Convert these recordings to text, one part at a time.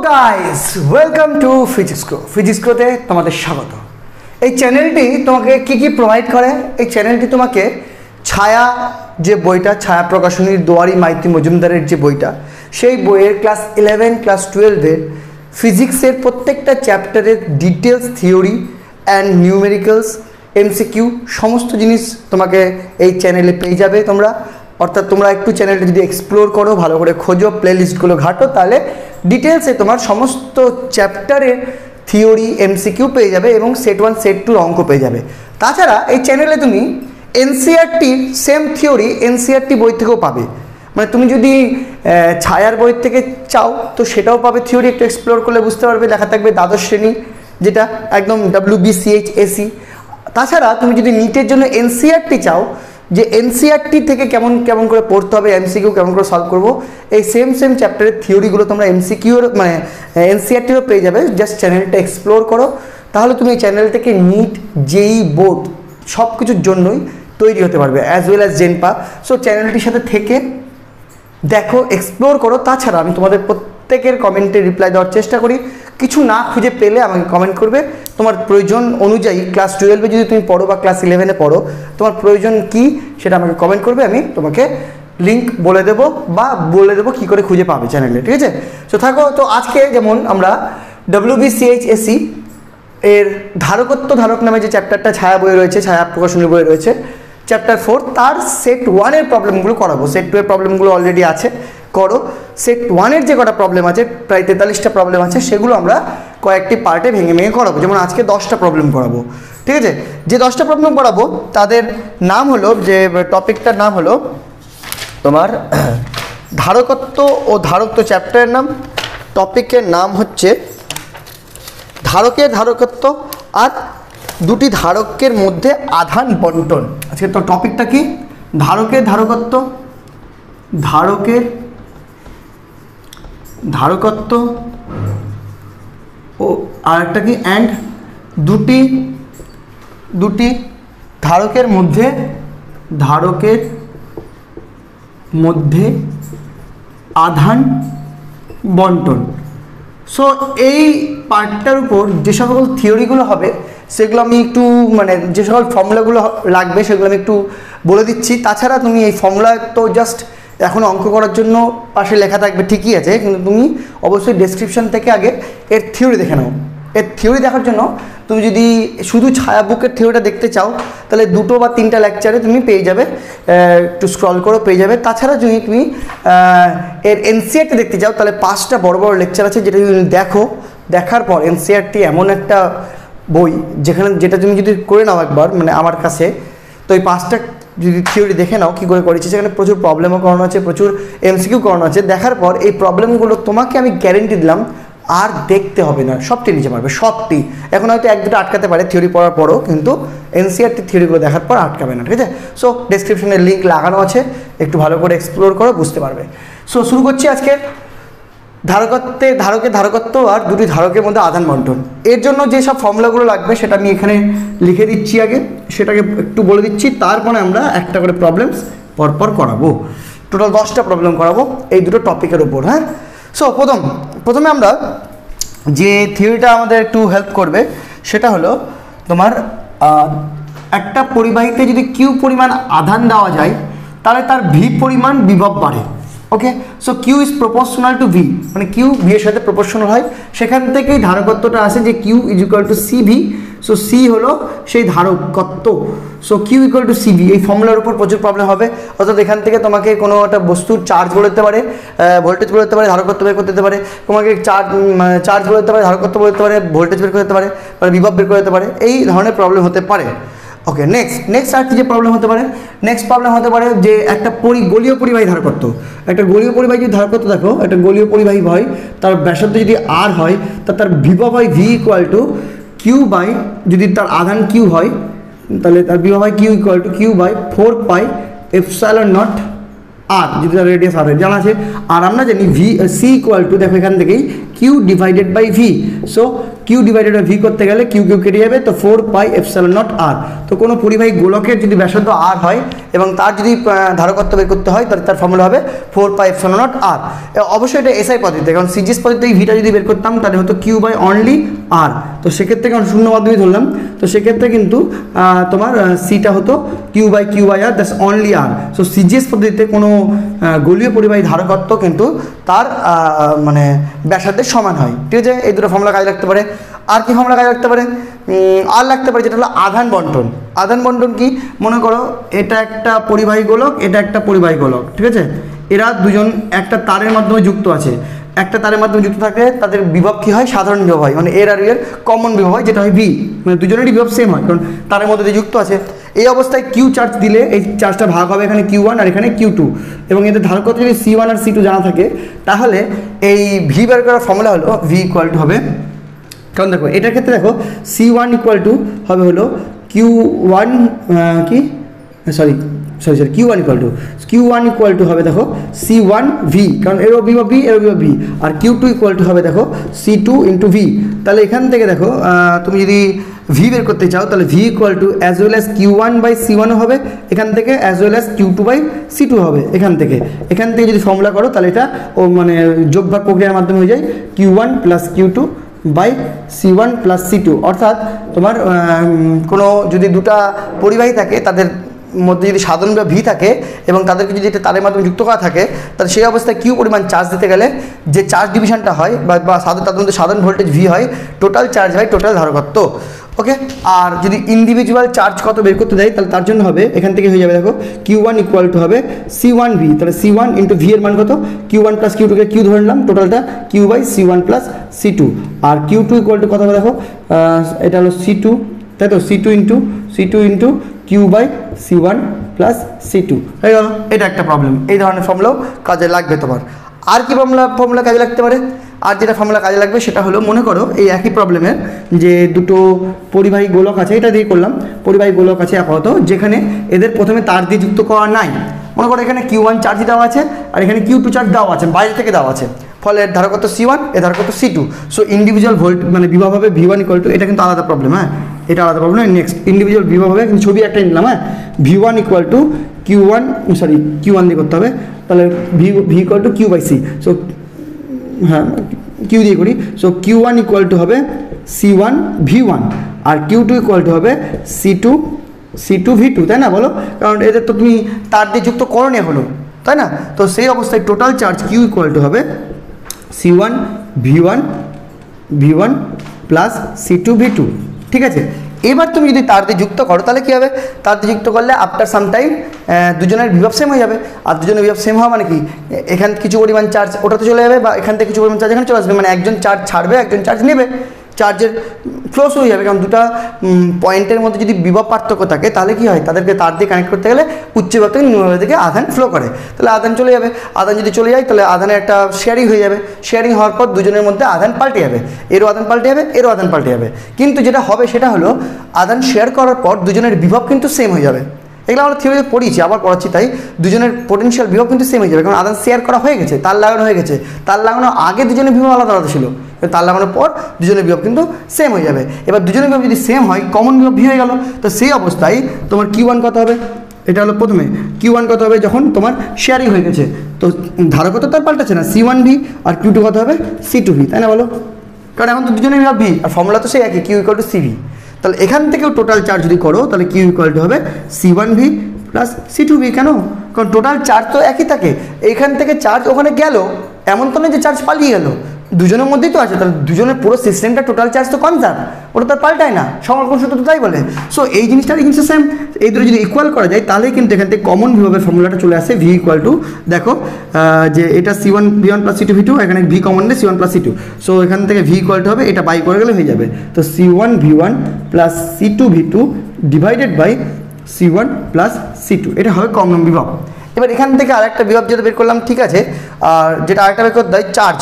Guys welcome to ফিজিক্সক্রোতে তোমাদের স্বাগত। এই চ্যানেলটি তোমাকে কি প্রোভাইড করে? এই চ্যানেলটি তোমাকে ছায়া যে বইটা, ছায়া প্রকাশনীর দুয়ারি মাইতি মজুমদারের যে বইটা, সেই বইয়ের ক্লাস 11 ক্লাস 12-এর ফিজিক্সের প্রত্যেকটা চ্যাপ্টারের details, theory and numericals, MCQ সমস্ত জিনিস তোমাকে এই চ্যানেলে পেয়ে যাবে তোমরা। অর্থাৎ তোমরা একটু চ্যানেলটা যদি এক্সপ্লোর করো, ভালো করে খোঁজো, প্লেলিস্টগুলো ঘাটো, তাহলে ডিটেলসে তোমার সমস্ত চ্যাপ্টারের থিওরি, এমসিকিউ পেয়ে যাবে এবং সেট 1 সেট 2 অঙ্ক পেয়ে যাবে। তাছাড়া এই চ্যানেলে তুমি এনসিইআরটির সেম থিওরি এনসিইআরটি বই থেকেও পাবে। মানে তুমি যদি ছায়ার বই থেকে চাও তো সেটাও পাবে, থিওরি একটু এক্সপ্লোর করলে বুঝতে পারবে। লেখা থাকবে দ্বাদশ শ্রেণী, যেটা একদম WBCHAC। তাছাড়া তুমি যদি নিটের জন্য এনসিইআরটি চাও, যে এনসিইআরটি থেকে কেমন কেমন করে পড়তে হবে, এমসিকিউ কেমন করে সলভ করবো, এই সেম চ্যাপ্টারের থিওরিগুলো তোমরা এমসিকিউর মানে এনসিইআরটিরও পেয়ে যাবে। জাস্ট চ্যানেলটা এক্সপ্লোর করো, তাহলে তুমি এই চ্যানেল থেকে নিট, জেই, বোর্ড সব কিছুর জন্যই তৈরি হতে পারবে, অ্যাজ ওয়েল অ্যাজ জেনপা। সো চ্যানেলটির সাথে থেকে দেখো, এক্সপ্লোর করো। তাছাড়া আমি তোমাদের প্রত্যেকের কমেন্টে রিপ্লাই দেওয়ার চেষ্টা করি। কিছু না খুঁজে পেলে আমাকে কমেন্ট করবে। তোমার প্রয়োজন অনুযায়ী ক্লাস 12-এ যদি তুমি পড়ো বা ক্লাস 11-এ পড়ো, তোমার প্রয়োজন কি সেটা আমাকে কমেন্ট করবে। আমি তোমাকে লিঙ্ক বলে দেবো বা বলে দেবো কী করে খুঁজে পাবে চ্যানেলে, ঠিক আছে? তো থাকো। তো আজকে যেমন আমরা WBCHAC এর ধারক নামে যে চ্যাপ্টারটা ছায়া বই রয়েছে, ছায়া প্রকাশনীর বই রয়েছে, চ্যাপ্টার 4, তার সেট 1-এর প্রবলেমগুলো করাবো। সেট 2-এর প্রবলেমগুলো অলরেডি আছে, করো। সেট 1-এর যে কটা প্রবলেম আছে, প্রায় 43টা প্রবলেম আছে, সেগুলো আমরা কয়েকটি পার্টে ভেঙে করাবো। যেমন আজকে 10টা প্রবলেম করাবো, ঠিক আছে? যে 10টা প্রবলেম করাবো তাদের নাম হলো, যে টপিকটার নাম হলো তোমার ধারকত্ব ও ধারকত্ব। চ্যাপ্টারের নাম, টপিকের নাম হচ্ছে ধারকত্ব আর দুটি ধারকের মধ্যে আধান বন্টন। আজকে তো টপিকটা কি? ধারকত্ব ও আরেকটা কি, অ্যান্ড দুটি ধারকের মধ্যে আধান বন্টন। সো এই পার্টটার উপর যে সকল থিওরিগুলো হবে সেগুলো আমি একটু মানে যে সকল ফর্মুলাগুলো লাগবে সেগুলো আমি একটু বলে দিচ্ছি। তাছাড়া তুমি এই ফর্মুলা তো জাস্ট এখন অঙ্ক করার জন্য পাশে লেখা থাকবে, ঠিকই আছে, কিন্তু তুমি অবশ্যই ডেসক্রিপশন থেকে আগে এর থিওরি দেখে নাও। এর থিওরি দেখার জন্য তুমি যদি শুধু ছায়া বুকের থিওরিটা দেখতে চাও, তাহলে 2 বা 3টা লেকচারে তুমি পেয়ে যাবে, একটু স্ক্রল করো, পেয়ে যাবে। তাছাড়া যদি তুমি এর এনসিইআরটি দেখতে চাও, তাহলে 5টা বড় লেকচার আছে, যেটা তুমি দেখার পর এনসিইআরটি এমন একটা বই যেটা তুমি যদি করে নাও একবার, মানে আমার কাছে, তো এই 5টা যদি থিওরি দেখে নাও কী করে করেছি, সেখানে প্রচুর প্রবলেমও করানো আছে, প্রচুর এমসিকিউ করানো আছে। দেখার পর এই প্রবলেমগুলো তোমাকে আমি গ্যারেন্টি দিলাম আর দেখতে হবে না, সবটি নিচে পারবে, সবটি। এখন হয়তো 1-2টা আটকাতে পারে থিওরি পড়ার পরও, কিন্তু এনসিইআরটি থিওরিগুলো দেখার পর আটকাবে না, ঠিক আছে? সো ডেসক্রিপশনের লিঙ্ক লাগানো আছে, একটু ভালো করে এক্সপ্লোর করো, বুঝতে পারবে। সো শুরু করছি আজকে ধারকত্ব আর দুটি ধারকের মধ্যে আধান বন্টন। এর জন্য যে সব ফর্মুলাগুলো লাগবে সেটা আমি এখানে লিখে দিচ্ছি, আগে সেটাকে একটু বলে দিচ্ছি, তারপরে আমরা একটা করে প্রবলেমস পরপর করাবো। টোটাল 10টা প্রবলেম করাবো এই দুটো টপিকের উপর, হ্যাঁ? সো প্রথমে আমরা যে থিওরিটা আমাদের একটু হেল্প করবে সেটা হলো তোমার একটা পরিবাহীতে যদি কিউ পরিমাণ আধান দেওয়া যায়, তাহলে তার ভি পরিমাণ বিভব বাড়ে। Okay, so Q is proportional to V, মানে কিউ ভি এর সাথে প্রপোর্শনাল হয়। সেখান থেকেই ধারকত্বটা আসে যে Q is equal to CV। So C হলো সেই ধারকত্ব। So Q equal to CV, এই ফর্মুলার উপর প্রচুর প্রবলেম হবে। অর্থাৎ এখান থেকে তোমাকে কোনো একটা বস্তুর চার্জ বলে দিতে পারে, ভোল্টেজ বলে দিতে পারে, ধারকত্ব বের করতে দিতে পারে, তোমাকে চার্জ বলে দিতে পারে, ধারকত্ব বলে দিতে পারে, ভোল্টেজ বের করে দিতে পারে, মানে বিভব বের করে দিতে পারে। এই ধরনের প্রবলেম হতে পারে। ওকে, নেক্সট আর কি যে প্রবলেম হতে পারে, নেক্সট প্রবলেম হতে পারে যে একটা গলীয় পরিবাহী ধারকত্ব। একটা গলীয় পরিবাহী যদি ধারকত্ব দেখো, একটা গলীয় পরিবাহী হয়, তার ব্যাসার্ধ যদি R হয়, তার বিভব হয় V equal to Q by, যদি তার আধান কিউ হয় তাহলে তার বিভব হয় Q equal to Q by 4 pi epsilon naught R, যদি তার রেডিয়াস R হয়, জানা আছে। আর আমরা জানি সি ইকুয়াল টু, দেখো এখান থেকেই Q divided by V. So Q divided by V করতে গেলে কিউ কিউ কেটে যাবে, তো 4 পাই এপসাইলন নট আর। তো কোনো পরিবাহী গোলকের যদি ব্যাসার্ধ আর হয় এবং তার যদি ধারকত্ব বের করতে হয় তাহলে তার ফর্মুলা হবে 4 পাই এপসাইলন নট আর। অবশ্যই এটা এসআই পদ্ধতিতে, কারণ সিজিএস পদ্ধতিতে ভিটা যদি বের করতাম তাহলে হতো কিউ বাই অনলি আর। তো সেক্ষেত্রে কারণ শূন্য মাধ্যমে ধরলাম, তো সেক্ষেত্রে কিন্তু তোমার সিটা হতো Q by R, that's only R. So CGS পদ্ধতিতে কোনো গোলীয় পরিবাহী ধারকত্ব কিন্তু তার মানে ব্যাসার্ধের সমান হয়। ঠিক আছে, এই দুটো ফর্মুলা কাজে লাগতে পারে। আর কি ফর্মুলা কাজে লাগতে পারে? আর লাগতে পারে যেটা হলো আধান বন্টন। আধান বন্টন কি? মনে করো এটা একটা পরিবাহী গোলক, এটা একটা পরিবাহী গোলক, ঠিক আছে, এরা দুজন একটা তারের মাধ্যমে যুক্ত আছে। একটা তারের মাধ্যমে যুক্ত থাকলে তাদের বিভব কী হয়? সাধারণ বিভব হয়, মানে এর আর এর কমন বিভব হয়, যেটা হয় ভি, মানে দুজনেরই বিভব সেম হয় কারণ তারের মধ্যে দিয়ে যুক্ত আছে। এই অবস্থায় কিউ চার্জ দিলে এই চার্জটা ভাগ হবে এখানে Q1 আর এখানে Q2, এবং এদের ধারকত্ব যদি C1 আর C2 জানা থাকে তাহলে এই ভি বের করার ফর্মুলা হলো ভি ইকুয়াল টু হবে, কারণ দেখো এটার ক্ষেত্রে দেখো C1 ইকুয়াল টু হবে হলো Q1 Q1 ইকুয়াল টু হবে দেখো C1 V, কারণ এরও বিভব V এরও বিভব V, আর Q2 ইকুয়াল টু হবে দেখো C2 ইন্টু V। তাহলে এখান থেকে দেখো তুমি যদি ভি বের করতে চাও তাহলে V equal to as well as Q1 by C1 হবে এখান থেকে, as well as Q2 by C2 হবে এখান থেকে। যদি ফর্মুলা করো তাহলে এটা ও মানে যোগ ভাগ প্রক্রিয়ার মাধ্যমে হয়ে যায় Q1 plus Q2 by C1 plus C2। অর্থাৎ তোমার কোনো যদি দুটা পরিবাহী থাকে তাদের মধ্যে যদি সাধারণ বা ভি থাকে এবং তাদেরকে যদি এটা তারের মাধ্যমে যুক্ত করা থাকে তাহলে সেই অবস্থায় কিউ পরিমাণ চার্জ দিতে গেলে যে চার্জ ডিভিশনটা হয় বা তাদের মধ্যে সাধারণ ভোল্টেজ ভি হয়, টোটাল চার্জ হয় টোটাল ধারকত্ব। ওকে, আর যদি ইন্ডিভিজুয়াল চার্জ কত বের করতে যাই তাহলে তার জন্য হবে এখান থেকে হয়ে যাবে দেখো Q1 ইকুয়াল টু হবে C1 V, তাহলে C1 ইন্টু ভি এর মান কত? Q1 প্লাস Q2কে কিউ ধরে নিলাম, টোটালটা Q by C1 plus C2, আর Q2 ইকুয়াল টু কত হবে দেখো এটা হলো C2, তাই তো C2 into Q by C1 plus C2 হয়ে গেল। এটা একটা প্রবলেম, এই ধরনের ফর্মুলাও কাজে লাগবে তোমার। আর কি ফর্মুলা কাজে লাগতে পারে? আর যেটা ফর্মুলা কাজে লাগবে সেটা হলো মনে করো এই একই প্রবলেমের যে দুটো পরিবাহী গোলক আছে, এটা দিয়ে করলাম, পরিবাহী গোলক আছে আপাতত, যেখানে এদের প্রথমে তার দিয়ে যুক্ত করা নাই। মনে করো এখানে Q1 চার্জ দেওয়া আছে আর এখানে Q2 চার্জ দেওয়া আছে, বাইরে থেকে দেওয়া আছে, ফলে এর ধারকত্ব C1 এর ধারকত্ব C2। সো ইন্ডিভিজুয়াল ভোল্ট মানে বিভব হবে V1 ইকুয়াল টু, এটা কিন্তু আলাদা প্রবলেম, হ্যাঁ এটা আলাদা প্রবলেম। নেক্সট ইন্ডিভিজুয়াল বিভব হবে, কিন্তু ছবি একটা নিলাম, হ্যাঁ V1 ইকুয়াল টু Q1 দিয়ে করতে হবে, তাহলে V equal to Q by C. So হ্যাঁ কিউ দিয়ে করি, সো Q1 ইকুয়াল টু হবে C1 V1 R Q2 equal to হবে C2 V2, তাই না বলো? কারণ এদের তো তুমি তার দিয়ে যুক্ত করণে হলো, তাই না? তো সেই অবস্থায় total charge Q equal to হবে C1 V1 plus C2 V2, ঠিক আছে। এবার তুমি যদি তার দিয়ে যুক্ত করো তাহলে কী হবে? তার দিয়ে যুক্ত করলে আফটার সাম টাইম দুজনের বিভব সেম হয়ে যাবে, আর দুজনের বিভব সেম হওয়া মানে কি এখান কিছু পরিমাণ চার্জ ওটাতে চলে যাবে বা এখান থেকে কিছু পরিমাণ চার্জ এখানে চলে আসবে, মানে একজন চার্জ ছাড়বে একজন চার্জ নেবে, চার্জের ফ্লো শুরু হয়ে যাবে। কারণ দুটা পয়েন্টের মধ্যে যদি বিভব পার্থক্য থাকে তাহলে কি হয়, তাদেরকে তার দিয়ে কানেক্ট করতে গেলে উচ্চ বিভব থেকে নিম্ন বিভব থেকে আধান ফ্লো করে, তাহলে আধান চলে যাবে। আধান যদি চলে যায় তাহলে আধানের একটা শেয়ারিং হয়ে যাবে, শেয়ারিং হওয়ার পর দুজনের মধ্যে আধান পাল্টে যাবে, এরও আধান পাল্টে যাবে এরও আধান পাল্টে যাবে। কিন্তু যেটা হবে সেটা হলো আধান শেয়ার করার পর দুজনের বিভব কিন্তু সেম হয়ে যাবে। এগুলো আমরা থিওরিতে পড়িয়েছি, আবার পড়াচ্ছি, তাই দুজনের পোটেনশিয়াল বিভব কিন্তু সেম হয়ে যাবে, কারণ আধান শেয়ার করা হয়ে গেছে, তার লাগানো হয়ে গেছে। তার লাগানোর আগে দুজনের বিভব আলাদা আলাদা ছিল, তার লাগানোর পর দুজনের বিভব কিন্তু সেম হয়ে যাবে। এবার দুজনের বিভব যদি সেম হয় কমন বিভব ভি হয়ে গেল, তো সেই অবস্থায় তোমার Q1 কত হবে? এটা হলো প্রথমে Q1 কত হবে যখন তোমার শেয়ারিং হয়ে গেছে, তো ধারকত্ব তার পাল্টাচ্ছে না, C1 V আর Q2 কত হবে C2 V, তাই না বলো? কারণ এখন তো দুজনের বিভব ভি আর ফর্মুলা তো সেই একই, Q ইকুয়াল টু CV। তাহলে এখান থেকেও টোটাল চার্জ যদি করো তাহলে Q ইকুয়াল টু হবে C1 V plus C2 V। কেন? কারণ টোটাল চার্জ তো একই থাকে, এইখান থেকে চার্জ ওখানে গেল, এমন তো নয় যে চার্জ পালিয়ে গেল, দুজনের মধ্যেই তো আছে, তাহলে দুজনের পুরো সিস্টেমটা টোটাল চার্জ তো কনজার্ভ, ওটা তার পাল্টায় না, সংরক্ষণ সূত্র তো তাই বলে। সো এই জিনিসটা সেম, এই দুটো যদি ইকুয়াল করা যায় তাহলেই কিন্তু এখান থেকে কমন বিভবের ফর্মুলাটা চলে আসে ভি ইকুয়াল টু, দেখো যে এটা C1 V1 plus C2 V2, এখানে ভি কমন নেই C1 প্লাস C2, সো এখান থেকে ভি ইকুয়াল টু হবে এটা বাই করে গেলে হয়ে যাবে, তো C1 V1 plus C2 V2 divided by C1 plus C2, এটা হবে কমন বিভব। এবার এখান থেকে আরেকটা বিভব যেটা বের করলাম, ঠিক আছে, আর যেটা আরেকটা বের করতে হয় চার্জ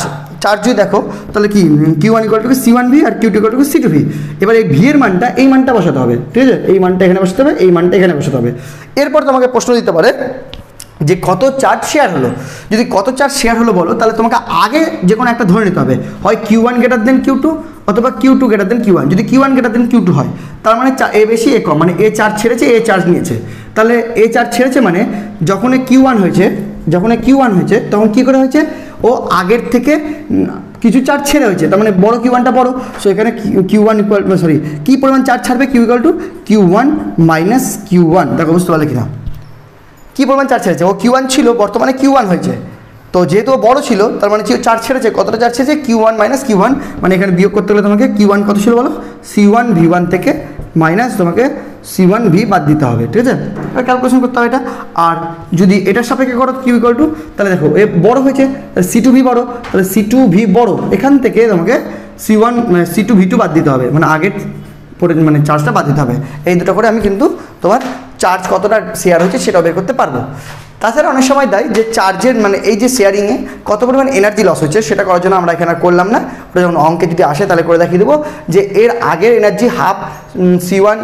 যদি দেখো তাহলে কি Q1 equal to C1 V আর Q2 equal to C2 V। এবার এই ভি এর মানটা এই মানটা বসাতে হবে, ঠিক আছে, এই মানটা এখানে বসাতে হবে, এই মানটা এখানে বসাতে হবে। এরপর তোমাকে প্রশ্ন দিতে পারে যে কত চার্জ শেয়ার হলো। যদি কত চার্জ শেয়ার হলো বলো, তাহলে তোমাকে আগে যে কোনো একটা ধরে নিতে হবে, হয় Q1 গ্রেটার দেন Q2 অথবা Q2 গ্রেটার দেন Q1। যদি Q1 গ্রেটার দেন Q2 হয়, তার মানে এ বেশি এ কম, মানে এ চার্জ ছেড়েছে এ চার্জ নিয়েছে। তাহলে এ চার্জ ছেড়েছে মানে যখন Q1 হয়েছে, তখন কী করে হয়েছে, ও আগের থেকে কিছু চার্জ ছেড়ে হয়েছে, তার মানে বড় Q1টা বড়। সো এখানে Q1 ইকুয়াল, সরি, কী পরিমাণ চার্জ ছাড়বে, Q equal two Q1 minus Q1। দেখো বুঝতে পারলে কিনা, কী পরিমাণ চার্জ ছেড়েছে, ও Q1 ছিল, বর্তমানে Q1 হয়েছে। তো যেহেতু ও বড় ছিল, তার মানে চার্জ ছেড়েছে, কতটা চার্জ ছেড়েছে, Q1 মাইনাস Q1, মানে এখানে বিয়োগ করতে গেলে তোমাকে Q1 কত ছিল বলো, C1 V1 থেকে মাইনাস তোমাকে C1 V বাদ দিতে হবে, ঠিক আছে, ক্যালকুলেশন করতে হবে এটা। আর যদি এটার সাপেক্ষে করো Q ইকুয়াল টু, তাহলে দেখো এ বড় হয়েছে, C2 V বড়, তাহলে C2 V বড়, এখান থেকে তোমাকে C2 V2 বাদ দিতে হবে, মানে আগের মানে চার্জটা বাদ দিতে হবে। এই দুটো করে আমি কিন্তু তোমার চার্জ কতটা শেয়ার হয়েছে সেটাও বের করতে পারবো। তাছাড়া অনেক সময় দেয় যে চার্জের মানে এই যে শেয়ারিংয়ে কত পরিমাণ এনার্জি লস হচ্ছে, সেটা করার জন্য আমরা এখানে করলাম না, ওটা যখন অঙ্কে যদি আসে তাহলে করে দেখিয়ে দেবো যে এর আগের এনার্জি হাফ C1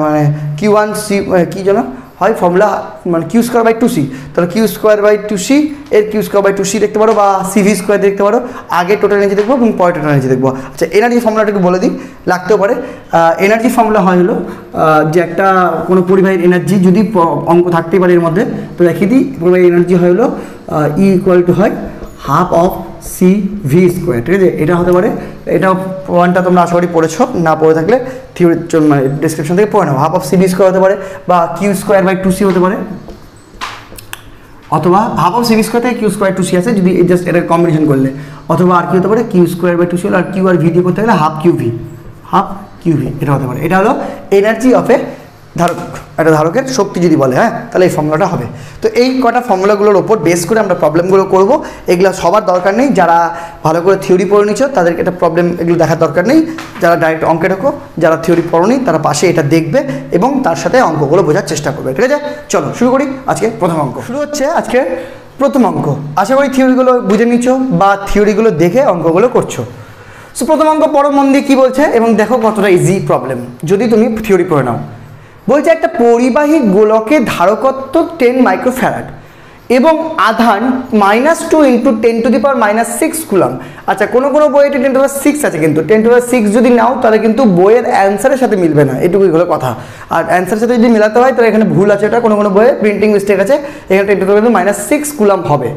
মানে Q1 C কী যেন হয় ফর্মুলা, মানে Q স্কোয়ার বাই 2C, তাহলে Q স্কোয়ার বাই 2C এর Q স্কোয়ার বাই 2C দেখতে পারো, বা CV স্কোয়ার দেখতে পারো। আগে টোটাল এনার্জি দেখবো এবং পরে টোটাল এনার্জি দেখবো। আচ্ছা, এনার্জি ফর্মুলাটাকে বলে দিই, লাগতেও পারে। এনার্জি ফর্মুলা হয় হলো যে একটা কোনো পরিবাহীর এনার্জি যদি অঙ্ক থাকতেই পারে এর মধ্যে, তো দেখিয়ে দিই। পরিবাহীর এনার্জি হয় হলো E ইকুয়াল টু হয় হাফ অফ CV স্কোয়ার, ঠিক আছে, এটা হতে পারে। এটা পয়েন্টটা তোমরা আশা করি পড়েছো, না পড়ে থাকলে থিওরি মানে ডিসক্রিপশন থেকে পড়ে নাও। হাফ অফ CV স্কোয়ার হতে পারে, বা Q স্কোয়ার বাই 2C হতে পারে, অথবা হাফ অফ CV স্কোয়ার থেকে Q স্কোয়ার 2C আছে যদি জাস্ট এটা কম্বিনেশন করলে, অথবা আর কি হতে পারে Q স্কোয়ার বাই 2C হলো, আর Q আর V দিয়ে করতে গেলে হাফ QV, এটা হতে পারে। এটা হলো এনার্জি অফ এ ধারক, একটা ধারকের শক্তি যদি বলে, হ্যাঁ, তাহলে এই ফর্মুলাটা হবে। তো এই কটা ফর্মুলাগুলোর ওপর বেস করে আমরা প্রবলেমগুলো করব। এগুলো সবার দরকার নেই, যারা ভালো করে থিওরি পড়ে নিচ্ছ তাদেরকে এটা প্রবলেম এগুলো দেখার দরকার নেই। যারা ডাইরেক্ট অঙ্কে ঢোকো, যারা থিওরি পড়োনি তারা পাশে এটা দেখবে এবং তার সাথে অঙ্কগুলো বোঝার চেষ্টা করবে, ঠিক আছে। চলো শুরু করি। আজকে প্রথম অঙ্ক শুরু হচ্ছে, আজকে প্রথম অঙ্ক। আশা করি থিওরিগুলো বুঝে নিচ্ছ বা থিওরিগুলো দেখে অঙ্কগুলো করছো। সো প্রথম অঙ্ক পড়ো মন দিয়ে কী বলছে এবং দেখো কতটা ইজি প্রবলেম যদি তুমি থিওরি পড়ে নাও। বলছে একটা পরিবাহী গোলকের ধারকত্ব 10 মাইক্রোফ্যারাড এবং আধান -2 × 10⁻⁻6 কুলম। আচ্ছা, কোনো বইয়ে 10⁻6 আছে, কিন্তু 10⁻6 যদি নাও তাহলে কিন্তু বইয়ের অ্যান্সারের সাথে মিলবে না, এটুকুই হলো কথা। আর অ্যান্সারের সাথে যদি মেলাতে হয় তাহলে এখানে ভুল আছে, এটা কোনো বইয়ে প্রিন্টিং মিস্টেক আছে, এখানে 10⁻6 কুলম হবে।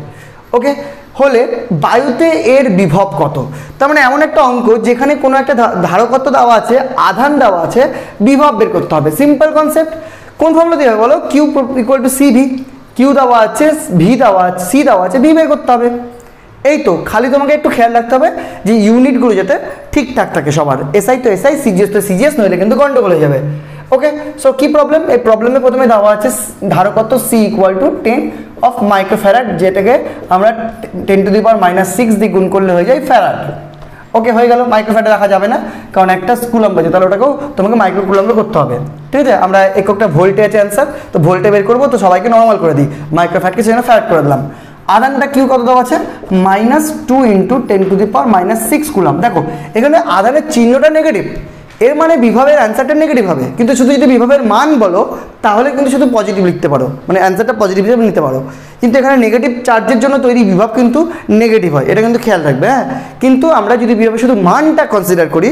ওকে, হলে বায়ুতে এর বিভব কত? তার মানে এমন একটা অঙ্ক যেখানে কোনো একটা ধারকত্ব দেওয়া আছে, আধান দেওয়া আছে, বিভব বের করতে হবে। Simple concept. কোন ফর্মুলা দিয়ে হবে বলো? Q equal to CV। Q দেওয়া আছে, V দেওয়া আছে, C দেওয়া আছে, V বের করতে হবে। এই তো, খালি তোমাকে একটু খেয়াল রাখতে হবে যে ইউনিটগুলো যাতে ঠিকঠাক থাকে সবার। SI তো SI, CGS তো CGS, নইলে কিন্তু গন্ডগোল হয়ে যাবে। ওকে, সো কি প্রবলেম? এই প্রবলেমে প্রথমে দেওয়া আছে ধারকত্ব C equal to 10 of microfarad, যেটাকে আমরা 10⁻⁻6 দিয়ে গুণ করলে হয়ে যায় ফ্যারাড। ওকে, হয়ে গেল। মাইক্রোফ্যারাডে রাখা যাবে না, কারণ একটা কুলম্ব আছে, তাহলে ওটাকেও তোমাকে মাইক্রো কুলম্বে করতে হবে, ঠিক আছে। আমরা এককটা ভোল্টে আছে অ্যান্সার, তো ভোল্টে বের করবো, তো সবাইকে নর্মাল করে দিই, মাইক্রোফ্যারাডকে সেখানে ফ্যারাড করে দিলাম। আধানটা Q কত দেওয়া আছে? -2 × 10⁻⁻6 কুলম। দেখো এখানে আধানের চিহ্নটা নেগেটিভ, এর মানে বিভবের অ্যান্সারটা নেগেটিভ হবে। কিন্তু শুধু যদি বিভবের মান বলো তাহলে কিন্তু শুধু পজিটিভ লিখতে পারো, মানে অ্যান্সারটা পজিটিভ হিসেবে নিতে পারো। কিন্তু এখানে নেগেটিভ চার্জের জন্য তৈরি বিভব কিন্তু নেগেটিভ হয়, এটা কিন্তু খেয়াল রাখবে, হ্যাঁ। কিন্তু আমরা যদি বিভবের শুধু মানটা কনসিডার করি,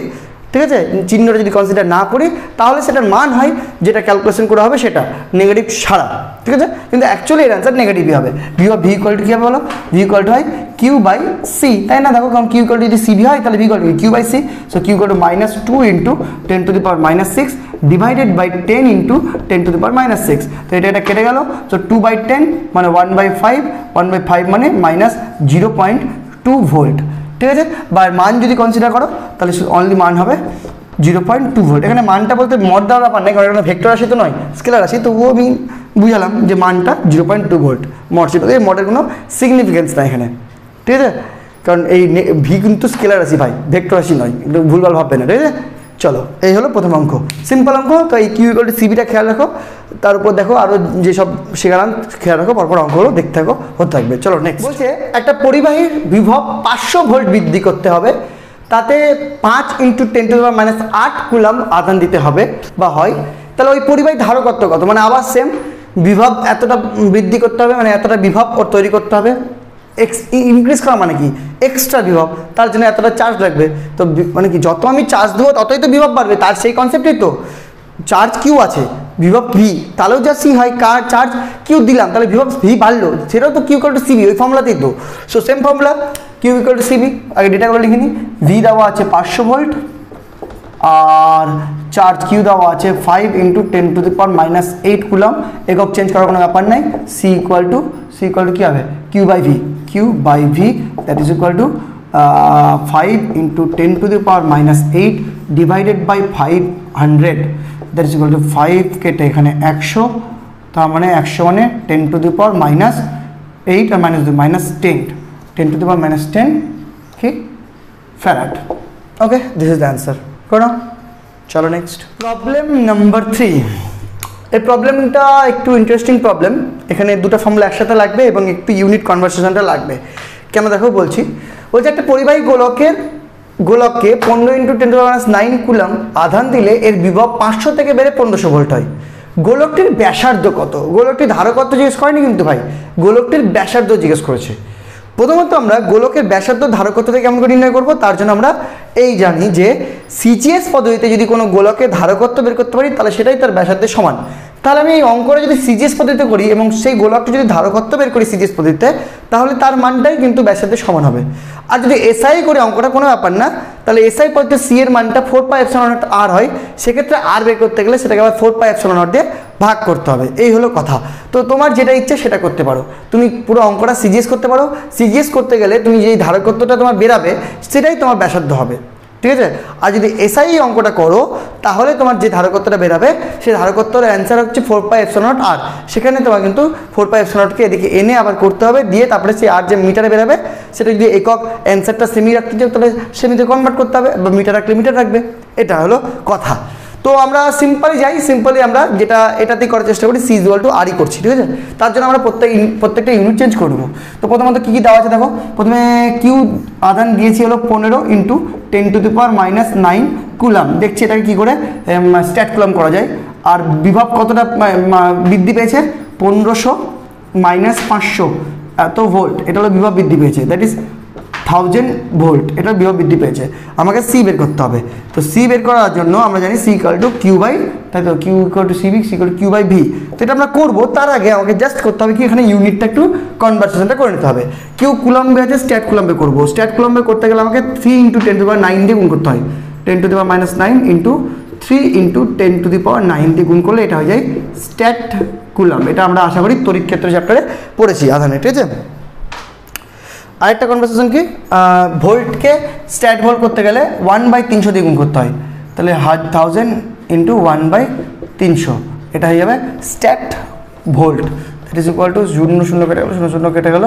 ঠিক আছে, চিহ্নটা যদি কনসিডার না করি তাহলে সেটার মান হয় যেটা ক্যালকুলেশন করা হবে সেটা নেগেটিভ ছাড়া, ঠিক আছে। কিন্তু অ্যাকচুয়ালি এর অ্যান্সার নেগেটিভই হবে। V ইকুয়াল টু কী হবে বলো? V ইকুয়াল টু হয় Q/C, তাই না? দেখো, কারণ Q ইকুয়াল টু যদি CV হয় তাহলে V equal to Q/C। So Q equal to -2 × 10⁻⁻6 divided by 10 × 10⁻⁻6। তো এটা কেটে গেল, সো 2/10 মানে 1/5, 1/5 মানে -0.2 ভোল্ট, ঠিক আছে। বা মান যদি কনসিডার করো তাহলে অনলি মান হবে 0.2 ভোল্ট। এখানে মানটা বলতে মড দেওয়ার ব্যাপার নেই, কারণ এখানে ভেক্টর রাশি তো নয়, স্কেলার রাশি, তবুও আমি বুঝালাম যে মানটা 0.2 ভোল্ট মড ছিল। এই মডের কোনো সিগনিফিকেন্স নাই এখানে, ঠিক আছে, কারণ এই ভি কিন্তু স্কেলার রাশি ভাই, ভেক্টর রাশি নয়, একটু ভুলভাল ভাববে না, ঠিক আছে। চলো, এই হলো প্রথম অঙ্ক, সিম্পল অঙ্ক। তো এই Q ইকুয়াল টু CVটা খেয়াল রাখো, তার উপর দেখো আরও যেসব শেখালাম খেয়াল রাখো, পরপর অঙ্কগুলো দেখতে থাকো, হতে থাকবে। চলো নেক্সট। বলছে একটা পরিবাহীর বিভব 500 ভোল্ট বৃদ্ধি করতে হবে, তাতে 5 × 10⁻⁻8 কুলম আধান দিতে হবে বা হয়, তাহলে ওই পরিবাহী ধারকত্ব কত? মানে আবার সেম, বিভব এতটা বৃদ্ধি করতে হবে, মানে এতটা বিভব ওর তৈরি করতে হবে। ইনক্রিজ করা মানে কি এক্সট্রা বিভব, তার জন্য এতটা চার্জ লাগবে। তো মানে কি যত আমি চার্জ দেবো ততই তো বিভব বাড়বে, তার সেই কনসেপ্টই তো। চার্জ কিউ আছে, বিভব ভি, তাহলেও যা সি হয়, কার চার্জ কিউ দিলাম তাহলে বিভব ভি বাড়লো, সেটাও তো কিউ ইকুয়াল টু সিবি, ওই ফর্মুলাতেই তো। So same formula, Q equal to CB. আগে ডেটাগুলো লিখে নিই। ভি দেওয়া আছে 500 ভোল্ট, আর চার্জ কিউ দেওয়া আছে 5 × 10⁻⁸ কুলাম। একক চেঞ্জ করার কোনো ব্যাপার নাই। সি ইকুয়াল টু কী হবে, Q by V, that is equal to 5 × 10⁻⁸ divided by 500, that is equal to 5 কেটে এখানে 100, তার মানে 100 মানে 10⁻⁻8 আর -10 কি farad. Okay, this is the answer. করো, চলো নেক্সট প্রবলেম নাম্বার 3। এই প্রবলেমটা একটু ইন্টারেস্টিং প্রবলেম। এখানে দুটো ফর্মুলা একসাথে লাগবে এবং একটু ইউনিট কনভার্সেশনটা লাগবে। কেন দেখো বলছি, বলছে একটা পরিবাহী গোলককে 15 × 10⁻⁹ কুলাম আধান দিলে এর বিভব 500 থেকে বেড়ে 1500 ভোল্ট হয়। গোলকটির ব্যাসার্ধ কত? গোলকটির ধারকত্ব জিজ্ঞেস করেনি কিন্তু ভাই, গোলকটির ব্যাসার্ধ জিজ্ঞেস করেছে। প্রথমত আমরা গোলকের ব্যাসার্ধ ধারকত্ব কেমন করে নির্ণয় করবো, তার জন্য আমরা এই জানি যে সিজিএস পদ্ধতিতে যদি কোনো গোলকের ধারকত্ব বের করতে পারি তাহলে সেটাই তার ব্যাসার্ধের সমান। তাহলে আমি এই অঙ্কটা যদি সিজিএস পদ্ধতিতে করি এবং সেই গোলকটি যদি ধারকত্ব বের করি সিজিএস পদ্ধতিতে, তাহলে তার মানটাই কিন্তু ব্যাসার্ধের সমান হবে। আর যদি এসআই করে অঙ্কটা কোনো ব্যাপার না, তাহলে এসআই পদ্ধতিতে সি এর মানটা 4πε0 হয়, সেক্ষেত্রে আর বের করতে গেলে সেটাকে আবার 4πε0 দিয়ে ভাগ করতে হবে। এই হলো কথা। তো তোমার যেটা ইচ্ছে সেটা করতে পারো, তুমি পুরো অঙ্কটা সিজিএস করতে পারো। সিজিএস করতে গেলে তুমি যেই ধারকত্বটা তোমার বেরাবে সেটাই তোমার ব্যাসার্ধ হবে, ঠিক আছে। আর যদি এসআই অঙ্কটা করো তাহলে তোমার যে ধারকত্বটা বেরাবে সেই ধারকত্বর অ্যান্সার হচ্ছে 4πε0 আর। সেখানে তোমার কিন্তু 4πε0কে এদিকে এনে আবার করতে হবে, দিয়ে তারপরে সেই আর যে মিটারে বেরাবে সেটা যদি একক অ্যান্সারটা সেমি রাখতে চাও তাহলে সেমিতে কনভার্ট করতে হবে, বা মিটার রাখলে মিটার রাখবে। এটা হলো কথা। তো আমরা সিম্পলি যাই, সিম্পলি আমরা যেটা এটাতেই করার চেষ্টা করি, সি ইকুয়াল টু আরই করছি, ঠিক আছে। তার জন্য আমরা প্রত্যেকটা ইউনিট চেঞ্জ করব। তো প্রথমত কী কী দেওয়া আছে দেখো, প্রথমে কিউ আধান দিয়েছি হলো 15 × 10⁻⁹ কুলাম। দেখছি এটাকে কী করে স্ট্যাট কুলাম করা যায়। আর বিভব কতটা বৃদ্ধি পেয়েছে, 1500 - 500 এত ভোল্ট, এটা হলো বিভব বৃদ্ধি পেয়েছে, দ্যাট ইজ 1000 ভোল্ট, এটার বিভব বৃদ্ধি পেয়েছে। আমাকে সি বের করতে হবে। তো সি বের করার জন্য আমরা জানি C equal to Q by, তাই তো, Q equal to CB, C equal to Q by V. তো এটা আমরা করবো, তার আগে আমাকে জাস্ট করতে হবে কি এখানে ইউনিটটা একটু কনভার্সেশনটা করে নিতে হবে। কিউ কুলাম্বে আছে, স্ট্যাট কুলাম্বে করবো। স্ট্যাট কুলাম্বে করতে গেলে আমাকে 3 × 10⁻9 দিয়ে গুণ করতে হয়। 10⁻⁹ ইন্টু 3 × 10⁻9 দিয়ে গুণ করলে এটা হয়ে যায় স্ট্যাট কুলাম। এটা আমরা আশা করি তড়িৎ ক্ষেত্র চ্যাপ্টারে পড়েছি আধানে, ঠিক আছে। আরেকটা কনভার্সেশন কি, ভোল্টকে স্ট্যাট ভোল্ট করতে গেলে 1/300 দিয়ে গুণ করতে হয়। তাহলে 1000 × 1/300, এটা হয়ে যাবে stat volt. That is equal two 0 কেটে গেল, 0 কেটে গেল,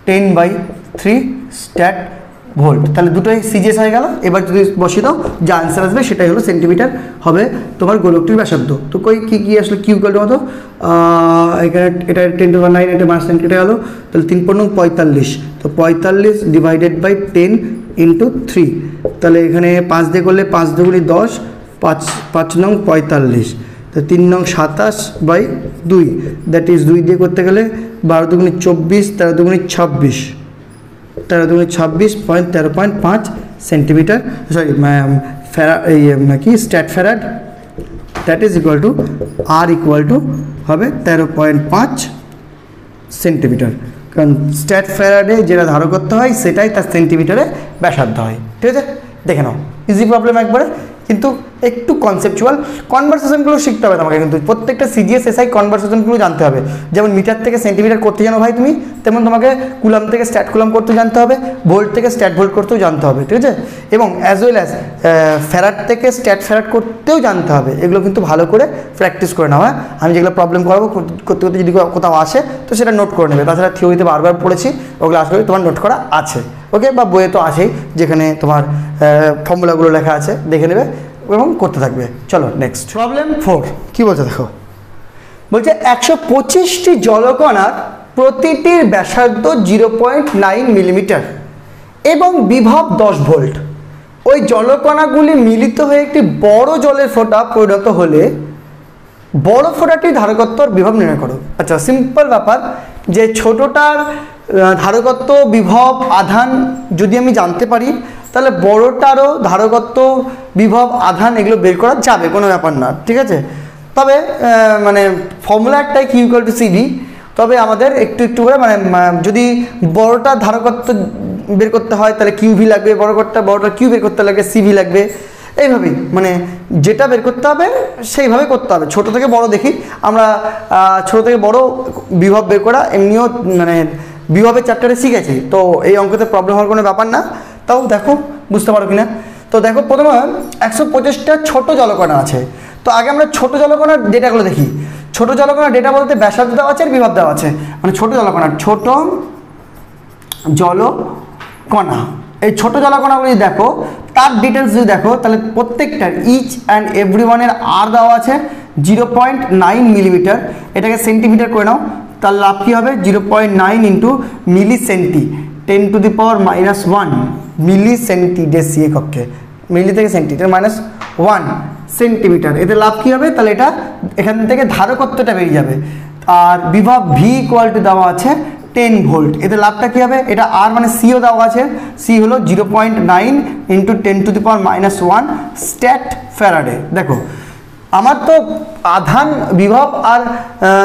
10/3 স্ট্যাট ভোল্ট। তাহলে দুটোই সিজিএস হয়ে গেল। এবার যদি বসিয়ে দাও যা আনসার আসবে সেটাই হলো সেন্টিমিটার হবে তোমার গোলকটির ব্যাসার্ধ। তো কী আসলে কিউ ইকুয়াল টু মতো, এখানে এটা 10⁻9, এটা -10 কেটে গেল, তাহলে 3 × 45। তো 45 ডিভাইডেড বাই 10 × 3, তাহলে এখানে 5 দিয়ে করলে 5 × 2 = 10, 5 নং 45, তো 3 নং 27/2, দ্যাট ইজ 2 দিয়ে করতে গেলে 12 × 2 = 24, 13 × 2 = 26, 13 × 2 = 26.13.5 সেন্টিমিটার, সরি কি stat farad. That is equal to R equal to হবে 13.5 সেন্টিমিটার, কারণ স্ট্যাট ফ্যারাডে যেটা ধারকত্ব হয় সেটাই তার সেন্টিমিটারে ব্যাসার্ধ হয়, ঠিক আছে। দেখে নাও, ইজি প্রবলেম একবারে, কিন্তু একটু কনসেপচুয়াল। কনভার্সেশনগুলো শিখতে হবে তোমাকে, কিন্তু প্রত্যেকটা সিজিএস এসআই কনভার্সেশনগুলো জানতে হবে। যেমন মিটার থেকে সেন্টিমিটার করতে জানো ভাই তুমি, তেমন তোমাকে কুলাম থেকে স্ট্যাট কুলাম করতে জানতে হবে, ভোল্ট থেকে স্ট্যাট ভোল্ট করতেও জানতে হবে, ঠিক আছে। এবং অ্যাজ ওয়েল অ্যাজ ফ্যারাড থেকে স্ট্যাট ফ্যারাড করতেও জানতে হবে। এগুলো কিন্তু ভালো করে প্র্যাকটিস করে নেওয়া। আমি যেগুলো প্রবলেম করাবো করতে করতে যদি কোথাও আসে তো সেটা নোট করে নেবে। তাছাড়া থিওরিতে বারবার পড়েছি, ওগুলো আশা করি তোমার নোট করা আছে, ওকে, বা বইয়ে তো আছেই, যেখানে তোমার ফর্মুলাগুলো লেখা আছে, দেখে নেবে এবং করতে থাকবে। চলো নেক্সট প্রবলেম 4 কি বলছে দেখো, বলছে 125টি জলকণার প্রতিটির ব্যাসার্ধ 0.9 মিলিমিটার এবং বিভব 10 ভোল্ট। ওই জলকণাগুলি মিলিত হয়ে একটি বড় জলের ফোঁটা পরিণত হলে বড় ফোঁটাটির ধারকত্বর বিভব নির্ণয় করো। আচ্ছা, সিম্পল ব্যাপার যে ছোটোটার ধারকত্ব, বিভব, আধান যদি আমি জানতে পারি তাহলে বড়টারও ধারকত্ব, বিভব, আধান এগুলো বের করা যাবে, কোনো ব্যাপার না, ঠিক আছে। তবে মানে ফর্মুলা একটাই কিউ ইকুয়াল টু সিভি। তবে আমাদের একটু একটু করে মানে যদি বড়টার ধারকত্ব বের করতে হয় তাহলে কিউভি লাগবে, বড়টার কিউ বের করতে লাগবে সিভি লাগবে, এইভাবেই মানে যেটা বের করতে হবে সেইভাবে করতে হবে। ছোট থেকে বড় দেখি আমরা, ছোট থেকে বড় বিভব বের করা এমনিও মানে বিভবের চ্যাপ্টারে শিখেছি, তো এই অঙ্কতে প্রবলেম হওয়ার কোনো ব্যাপার না। তাও দেখো বুঝতে পারো কিনা। তো দেখো প্রথমে 125টা ছোট জলকণা আছে। তো আগে আমরা ছোট জলকণার ডেটাগুলো দেখি। ছোট জলকণার ডেটা বলতে ব্যাসার্ধ দেওয়া আছে আর বিভব দেওয়া আছে, মানে ছোট জলকণা, ছোট জলকণা, এই ছোট জলকণাগুলো যদি দেখো তার ডিটেলস যদি দেখো তাহলে প্রত্যেকটার ইচ অ্যান্ড এভরি ওয়ানের আর দেওয়া আছে 0.9 মিলিমিটার। এটাকে সেন্টিমিটার করে নাও, তার লাভ কী হবে 0.9 ইন্টু মিলি সেন্টি 10⁻⁻1 মিলি সেন্টি ডেসি এককে, মিলি থেকে সেন্টি -1 সেন্টিমিটার। এতে লাভ কী হবে তাহলে এটা এখান থেকে ধারকত্বটা বেরিয়ে যাবে। আর বিভব ভি ইকুয়াল টু দেওয়া আছে 10 ভোল্ট। এতে লাভটা কী হবে, এটা আর মানে সিও দেওয়া আছে, সি হলো 0.9 ইন্টু 10⁻⁻1 স্ট্যাট ফ্যারাডে। দেখো আমার তো আধান, বিভব আর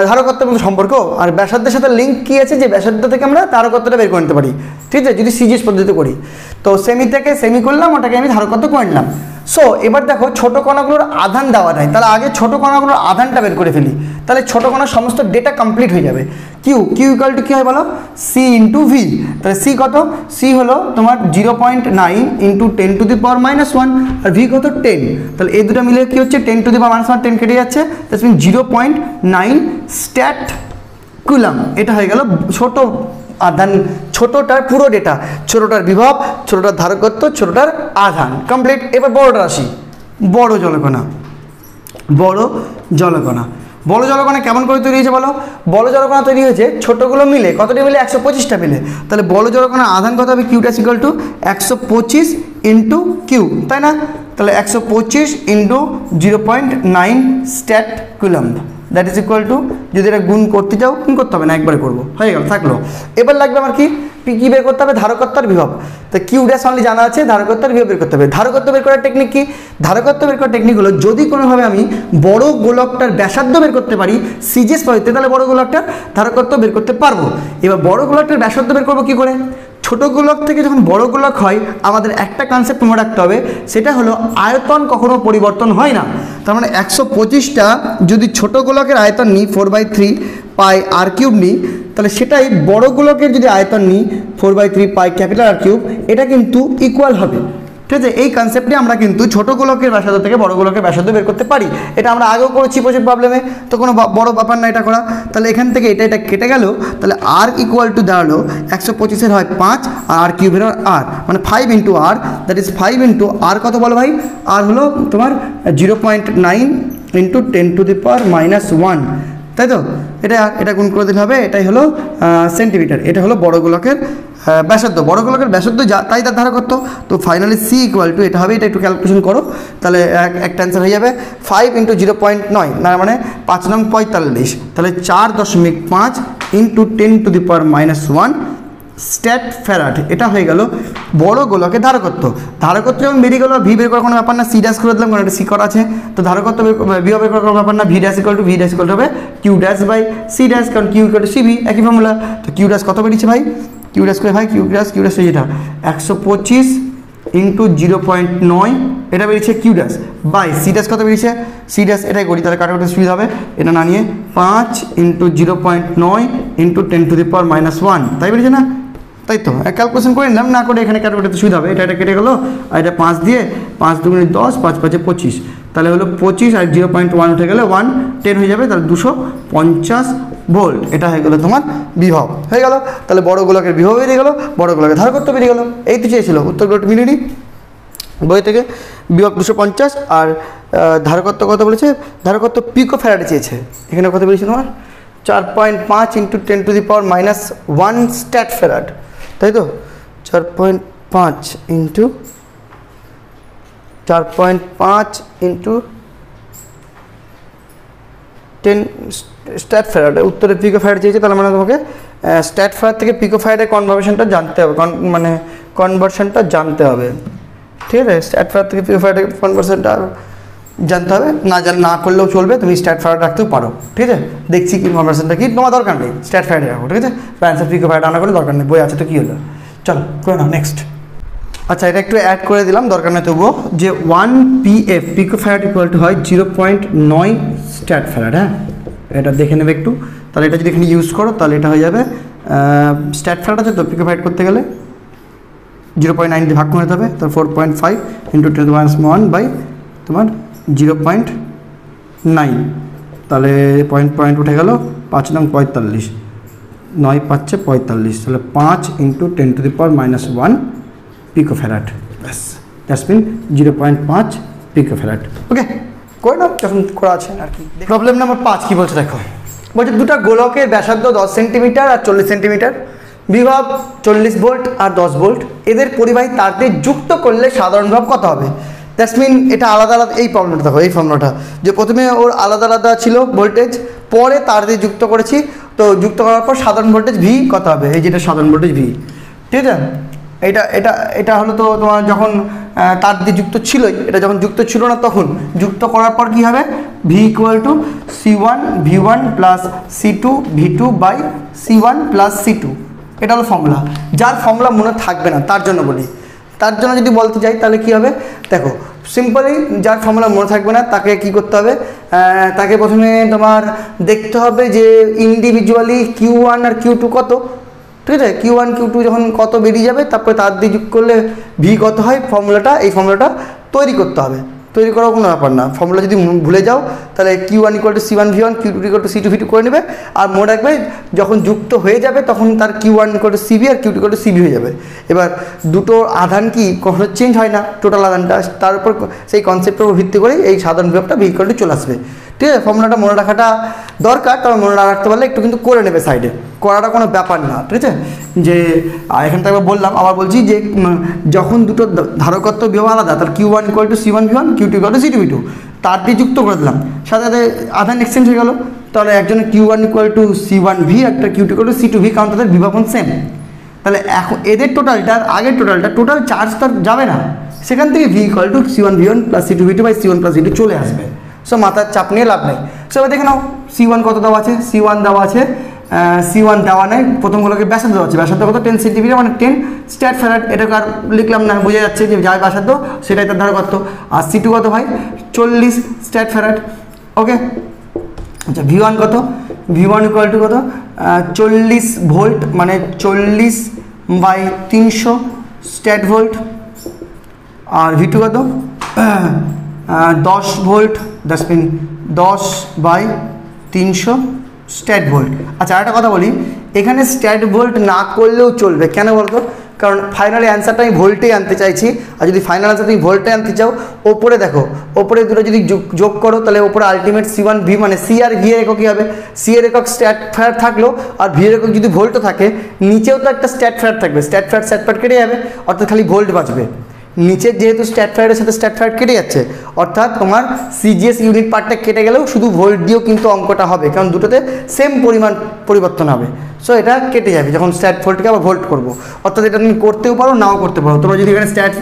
ধারকত্বের মধ্যে সম্পর্ক, আর ব্যাসার্ধের সাথে লিঙ্ক কী আছে যে ব্যাসার্ধ থেকে আমরা ধারকত্বটা বের করে নিতে পারি, ঠিক আছে, যদি সিজিএস পদ্ধতি করি। তো সেমি থেকে সেমি করলাম, ওটাকে আমি ধারকত্ব করে নিলাম। সো এবার দেখো ছোট কণাগুলোর আধান দেওয়া নাই, তাহলে আগে ছোট কণাগুলোর আধানটা বের করে ফেলি, তাহলে ছোট কণার সমস্ত ডেটা কমপ্লিট হয়ে যাবে। কিউ ইকুয়াল টু কী হয় বলো, সি ইন্টু ভি। তাহলে সি কত, সি হলো তোমার 0.9 ইন্টু 10⁻⁻1 আর ভি কত 10। তাহলে এই দুটো মিলে কী হচ্ছে 10⁻⁻1 10 কেটে যাচ্ছে, দ্যাটস মিন 0.9 স্ট্যাট কুলাম। এটা হয়ে গেল ছোট আধান, ছোটোটার পুরো ডেটা, ছোটোটার বিভব, ছোটোটার ধারকত্ব, ছোটোটার আধান কমপ্লিট। এবার বড়টা আসি, বড় জলকণা। বড় জলকণা, বড় জলকণা কেমন করে তৈরি হয়েছে বলো? বড় জলকণা তৈরি হয়েছে ছোটোগুলো মিলে, কতটা মিলে 125টা মিলে। তাহলে বড় জলকণার আধান কত হবে, কিউটা ইকুয়াল টু 125 ইন্টু কিউ, তাই না? তাহলে 125 ইন্টু 0.9 stat coulomb, that is equal to, যদি এটা গুণ করতে চাও গুণ করতে হবে না, একবারে করবো, হয়ে গেল, থাকলো। এবার লাগবে আমার কি বের করতে হবে, ধারকত্ব আর বিভব। তো কিউ ড্যাশ অনলি জানা আছে, ধারকত্ব আর বিভব বের করতে হবে। ধারকত্ব বের করার টেকনিক কি? ধারকত্ব বের করার টেকনিক হলো, যদি কোনোভাবে আমি বড় গোলকটার ব্যাসার্ধ বের করতে পারি সিজিএস পদ্ধতিতে, তাহলে বড় গোলকটার ধারকত্ব বের করতে পারবো। এবার বড় গোলকটার ব্যাসার্ধ বের করবো কী করে? ছোট গোলক থেকে যখন বড় গোলক হয় আমাদের একটা কনসেপ্ট মনে রাখতে হবে, সেটা হলো আয়তন কখনো পরিবর্তন হয় না। তার মানে 125টা যদি ছোট গোলকের আয়তন নিই 4/3 পাই আর কিউব নিই, তাহলে সেটাই বড় গোলকের যদি আয়তন নিই 4/3 পাই ক্যাপিটাল আর কিউব, এটা কিন্তু ইকুয়াল হবে, ঠিক আছে। এই কনসেপ্টে আমরা কিন্তু ছোট গোলকের ব্যাসার্ধ থেকে বড় গোলকের ব্যাসার্ধ বের করতে পারি। এটা আমরা আগেও করেছি প্রচুর প্রবলেমে, তো কোনো বড় ব্যাপার না এটা করা। তাহলে এখান থেকে এটা কেটে গেল, তাহলে আর ইকুয়াল টু দাঁড়ালো 125-এর হয় 5 আর কিউবের হয় আর, মানে 5 into R, that is 5 into R কত বলো ভাই, আর হলো তোমার 0.9 ইন্টু 10⁻⁻1, তাই তো। এটা গুণ করে দিলে হবে, এটাই হলো সেন্টিমিটার। এটা হলো বড় গোলকের ব্যাসার্ধ, বড় গোলকের ব্যাসার্ধ তাই তার ধারকত্ব। তো ফাইনালি সি ইকুয়াল টু এটা হবে, এটা একটু ক্যালকুলেশন করো, তাহলে একটা অ্যান্সার হয়ে যাবে 5 ইন্টু 0.9, না মানে 5 নং 45, তাহলে 4.5 ইন্টু 10⁻⁻1 স্ট্যাট ফ্যারাড। এটা হয়ে গেল বড় গোলকের ধারকত্ব। ধারকত্ব যখন বেরিয়ে গেলো, ভি বের করার কোনো ব্যাপার না, সি ড্যাশ করে দিলাম, কারণ একটা সি করা আছে। তো ধারকত্ব বিভব বের করার কোনো ব্যাপার না, ভি ড্যাশ ইকুয়াল টু হবে Q dash by C dash, কারণ কিউ ইকুয়াল টু সিভি, একই ফর্মুলা। তো কিউ ড্যাশ কত বেরিয়েছে ভাই, কিউ ড্যাশ করে ভাই, কিউ ড্যাশ যেটা 125 ইন্টু 0.9, এটা বেরিয়েছে Q dash by C dash কত বেরিয়েছে, সি ড্যাশ এটাই করি, তাহলে কাটাকুটি সুবিধা হবে। এটা না নিয়ে 5 ইন্টু 0.9 ইন্টু 10⁻⁻1, তাই বেরিয়েছে না, তাই তো। ক্যালকুলেশন করে নিলাম, না করে এখানে ক্যালকুলেটর সুবিধা হবে। এটা কেটে গেলো, আর এটা 5 দিয়ে 5 দুগুণে 10, 5 5 25, তাহলে হলো 25 আর 0.1 উঠে গেলে 110 হয়ে যাবে, তাহলে 250 ভোল্ট। এটা হয়ে গেলো তোমার বিভব, হয়ে গেল। তাহলে বড় গোলকের বিভব বেরিয়ে গেলো, বড় গোলকের ধারকত্ব বেরিয়ে গেলো। এই তো চেয়েছিল, উত্তরগুলো একটু মিলিয়ে নিই। বই থেকে বিভব 250 আর ধারকত্ব কত বলেছে, ধারকত্ব পিকো ফ্যারাডে চেয়েছে। এখানে কত বেরিয়েছে তোমার 4.5 ইন্টু 10⁻⁻1 স্ট্যাট ফ্যারাড, তাই তো। 4.5 ইন্টু 4.5 ইন্টু 10 স্ট্যাট ফ্যারাড, উত্তরে পিকো ফ্যারাড চেয়েছে, তাহলে মানে তোমাকে স্ট্যাট ফ্যারাড থেকে পিকো ফ্যারাডের কনভার্সনটা জানতে হবে, মানে কনভার্সনটা জানতে হবে, ঠিক আছে? স্ট্যাট ফ্যারাড থেকে পিকো ফ্যারাডের কনভার্সনটা জানতে হবে, না করলেও চলবে, তুমি স্ট্যাট ফ্যারাড রাখতেও পারো, ঠিক আছে? দেখছি কি কনভার্সনটা কি, তোমার দরকার নেই স্ট্যাট ফ্যারাড রাখো, ঠিক আছে? অ্যান্সার পিকো ফ্যারাড আনা করে দরকার নেই, বই আছে তো কী হলো, চলো করে নাও নেক্সট। আচ্ছা, এটা একটু অ্যাড করে দিলাম, দরকার নেই তবুও, যে 1 PF pico farad equal to হয় 0.9 স্ট্যাট ফ্যারাড। হ্যাঁ, এটা দেখে নেবে একটু, তাহলে এটা যদি এখানে ইউজ করো তাহলে এটা হয়ে যাবে স্ট্যাট ফ্যারাড আছে তো পিকো ফ্যারাড করতে গেলে 0.9 দিয়ে ভাগ করে দিতে হবে, তার 4.5 ইন্টু 10⁻1 বাই তোমার 0.9, তাহলে পয়েন্ট উঠে গেল, 5 নং 45, 9 5 45, তাহলে 5 ইন্টু 10⁻⁻1 পিকো ফ্যারাড, ব্যাস, দ্যাটস মিন 0.5 পিকো ফ্যারাড। ওকে, করে নাও যখন করা আছে আর কি। প্রবলেম নাম্বার 5 কি বলছে দেখো, বলছে দুটো গোলকের ব্যাসার্ধ 10 সেন্টিমিটার আর 40 সেন্টিমিটার, বিভব 40 ভোল্ট আর 10 ভোল্ট, এদের পরিবাহী তার দিয়ে যুক্ত করলে সাধারণ বিভব কত হবে? দ্যাটস মিন এটা আলাদা আলাদা, এই ফর্মুলাটা দেখো, এই ফর্মুলাটা যে প্রথমে ওর আলাদা আলাদা ছিল ভোল্টেজ, পরে তার দিয়ে যুক্ত করেছি, তো যুক্ত করার পর সাধারণ ভোল্টেজ ভি কত হবে, এই যেটা সাধারণ ভোল্টেজ ভি, ঠিক আছে? এটা এটা এটা হলো তো তোমার যখন তার দিয়ে যুক্ত ছিলই, এটা যখন যুক্ত ছিল না তখন যুক্ত করার পর কী হবে, V equal to C1 V1 plus C2 V2 by C1 plus C2, এটা হলো ফর্মুলা। যার ফর্মুলা মনে থাকবে না তার জন্য বলি, তার জন্য যদি বলতে যাই তাহলে কী হবে দেখো, সিম্পলি যার ফর্মুলা মনে থাকবে না তাকে কি করতে হবে, তাকে প্রথমে তোমার দেখতে হবে যে ইন্ডিভিজুয়ালি Q1 আর Q2 কত, ঠিক আছে? Q1 Q2 যখন কত বেরিয়ে যাবে, তারপরে তার দিয়ে যোগ করলে ভি কত হয়, এই ফর্মুলাটা তৈরি করতে হবে, তৈরি করার কোনো ব্যাপার না। ফর্মুলা যদি ভুলে যাও তাহলে Q1 equal to C1 V1, Q2 equal to C2 V2 করে নেবে, আর মনে রাখবে যখন যুক্ত হয়ে যাবে তখন তার Q1 ইকুয়াল টু CV আর Q2 ইকুয়াল টু CV হয়ে যাবে। এবার দুটো আধান কি কখনো চেঞ্জ হয় না, টোটাল আধানটা, তার উপর সেই কনসেপ্টের উপর ভিত্তি করেই এই সাধারণ বিভবটা ভি ইকুয়াল টু চলে আসবে, ঠিক আছে? ফর্মুলাটা মনে রাখাটা দরকার, তবে মনে না রাখতে পারলে একটু কিন্তু করে নেবে সাইডে, করাটা কোনো ব্যাপার না, ঠিক আছে? যে এখান থেকে বললাম, আবার বলছি যে যখন দুটো ধারকত্ব বিভব আলাদা, তার Q1 equal to C1 V1, Q2 equal to C2 V2, তার দিয়ে যুক্ত করে দিলাম, সাথে সাথে আধান এক্সচেঞ্জ হয়ে গেল, তাহলে একজনের Q1 equal to C1 V, একটা Q2 equal to C2 V, কারণ তাদের বিভবন সেম। তাহলে এখন এদের টোটালটার আগের টোটাল চার্জ তো যাবে না, সেখান থেকে V equal to C1 V1 plus C2 V2 by C1 plus C2 চলে আসবে। সো মাথার চাপ নিয়ে লাভ নেই। সো এবার দেখে নাও C1 কত দেওয়া আছে, C1 দেওয়া আছে, C1 দেওয়া নেই, প্রথম গোলকে ব্যাসার্ধ দেওয়া আছে, ব্যাসার্ধ কত 10 সেন্টিমিটার, মানে 10 স্ট্যাট ফ্যারাড, এটাকে আর লিখলাম না, বোঝা যাচ্ছে যে যার ব্যাসার্ধ সেটাই তার ধারকত্ব। আর C2 কত ভাই, 40 স্ট্যাট ফ্যারাড। ওকে, আচ্ছা V1 কত, V1 ইকুয়াল টু কত, 40 ভোল্ট, মানে 40 by 300 stat volt. R V2 কত, 10 volt, that's mean 10 by 300 stat volt. আচ্ছা আরেকটা কথা বলি, এখানে স্ট্যাট ভোল্ট না করলেও চলবে, কেন বলতো, কারণ ফাইনালি অ্যান্সারটা আমি ভোল্টেই আনতে চাইছি, আর যদি ফাইনাল অ্যান্সার তুমি ভোল্টে আনতে চাও, ওপরে দেখো, ওপরে দুটো যদি যোগ করো তাহলে ওপরে আলটিমেট C1 V, মানে সি আর ভি এর একক কী হবে, সি এর একক স্ট্যাট ফ্যারাড থাকলো, আর ভি এর একক যদি ভোল্টও থাকে, নিচেও তো একটা স্ট্যাট ফ্যারাড থাকবে, স্ট্যাট ফ্যারাড কেটে যাবে, অর্থাৎ খালি ভোল্ট বাঁচবে। নিচের যেহেতু স্ট্যাট ফ্যারাডের সাথে স্ট্যাট ফ্যারাড কেটে যাচ্ছে, অর্থাৎ তোমার সিজিএস ইউনিট পার্টটা কেটে গেলেও শুধু ভোল্ট দিয়েও কিন্তু অঙ্কটা হবে, কারণ দুটোতে সেম পরিমাণ পরিবর্তন হবে। সো এটা কেটে যাবে যখন স্ট্যাট ভোল্টকে আবার ভোল্ট করবো, অর্থাৎ এটা তুমি করতেও পারো নাও করতে পারো। তোমরা যদি এখানে স্ট্যাট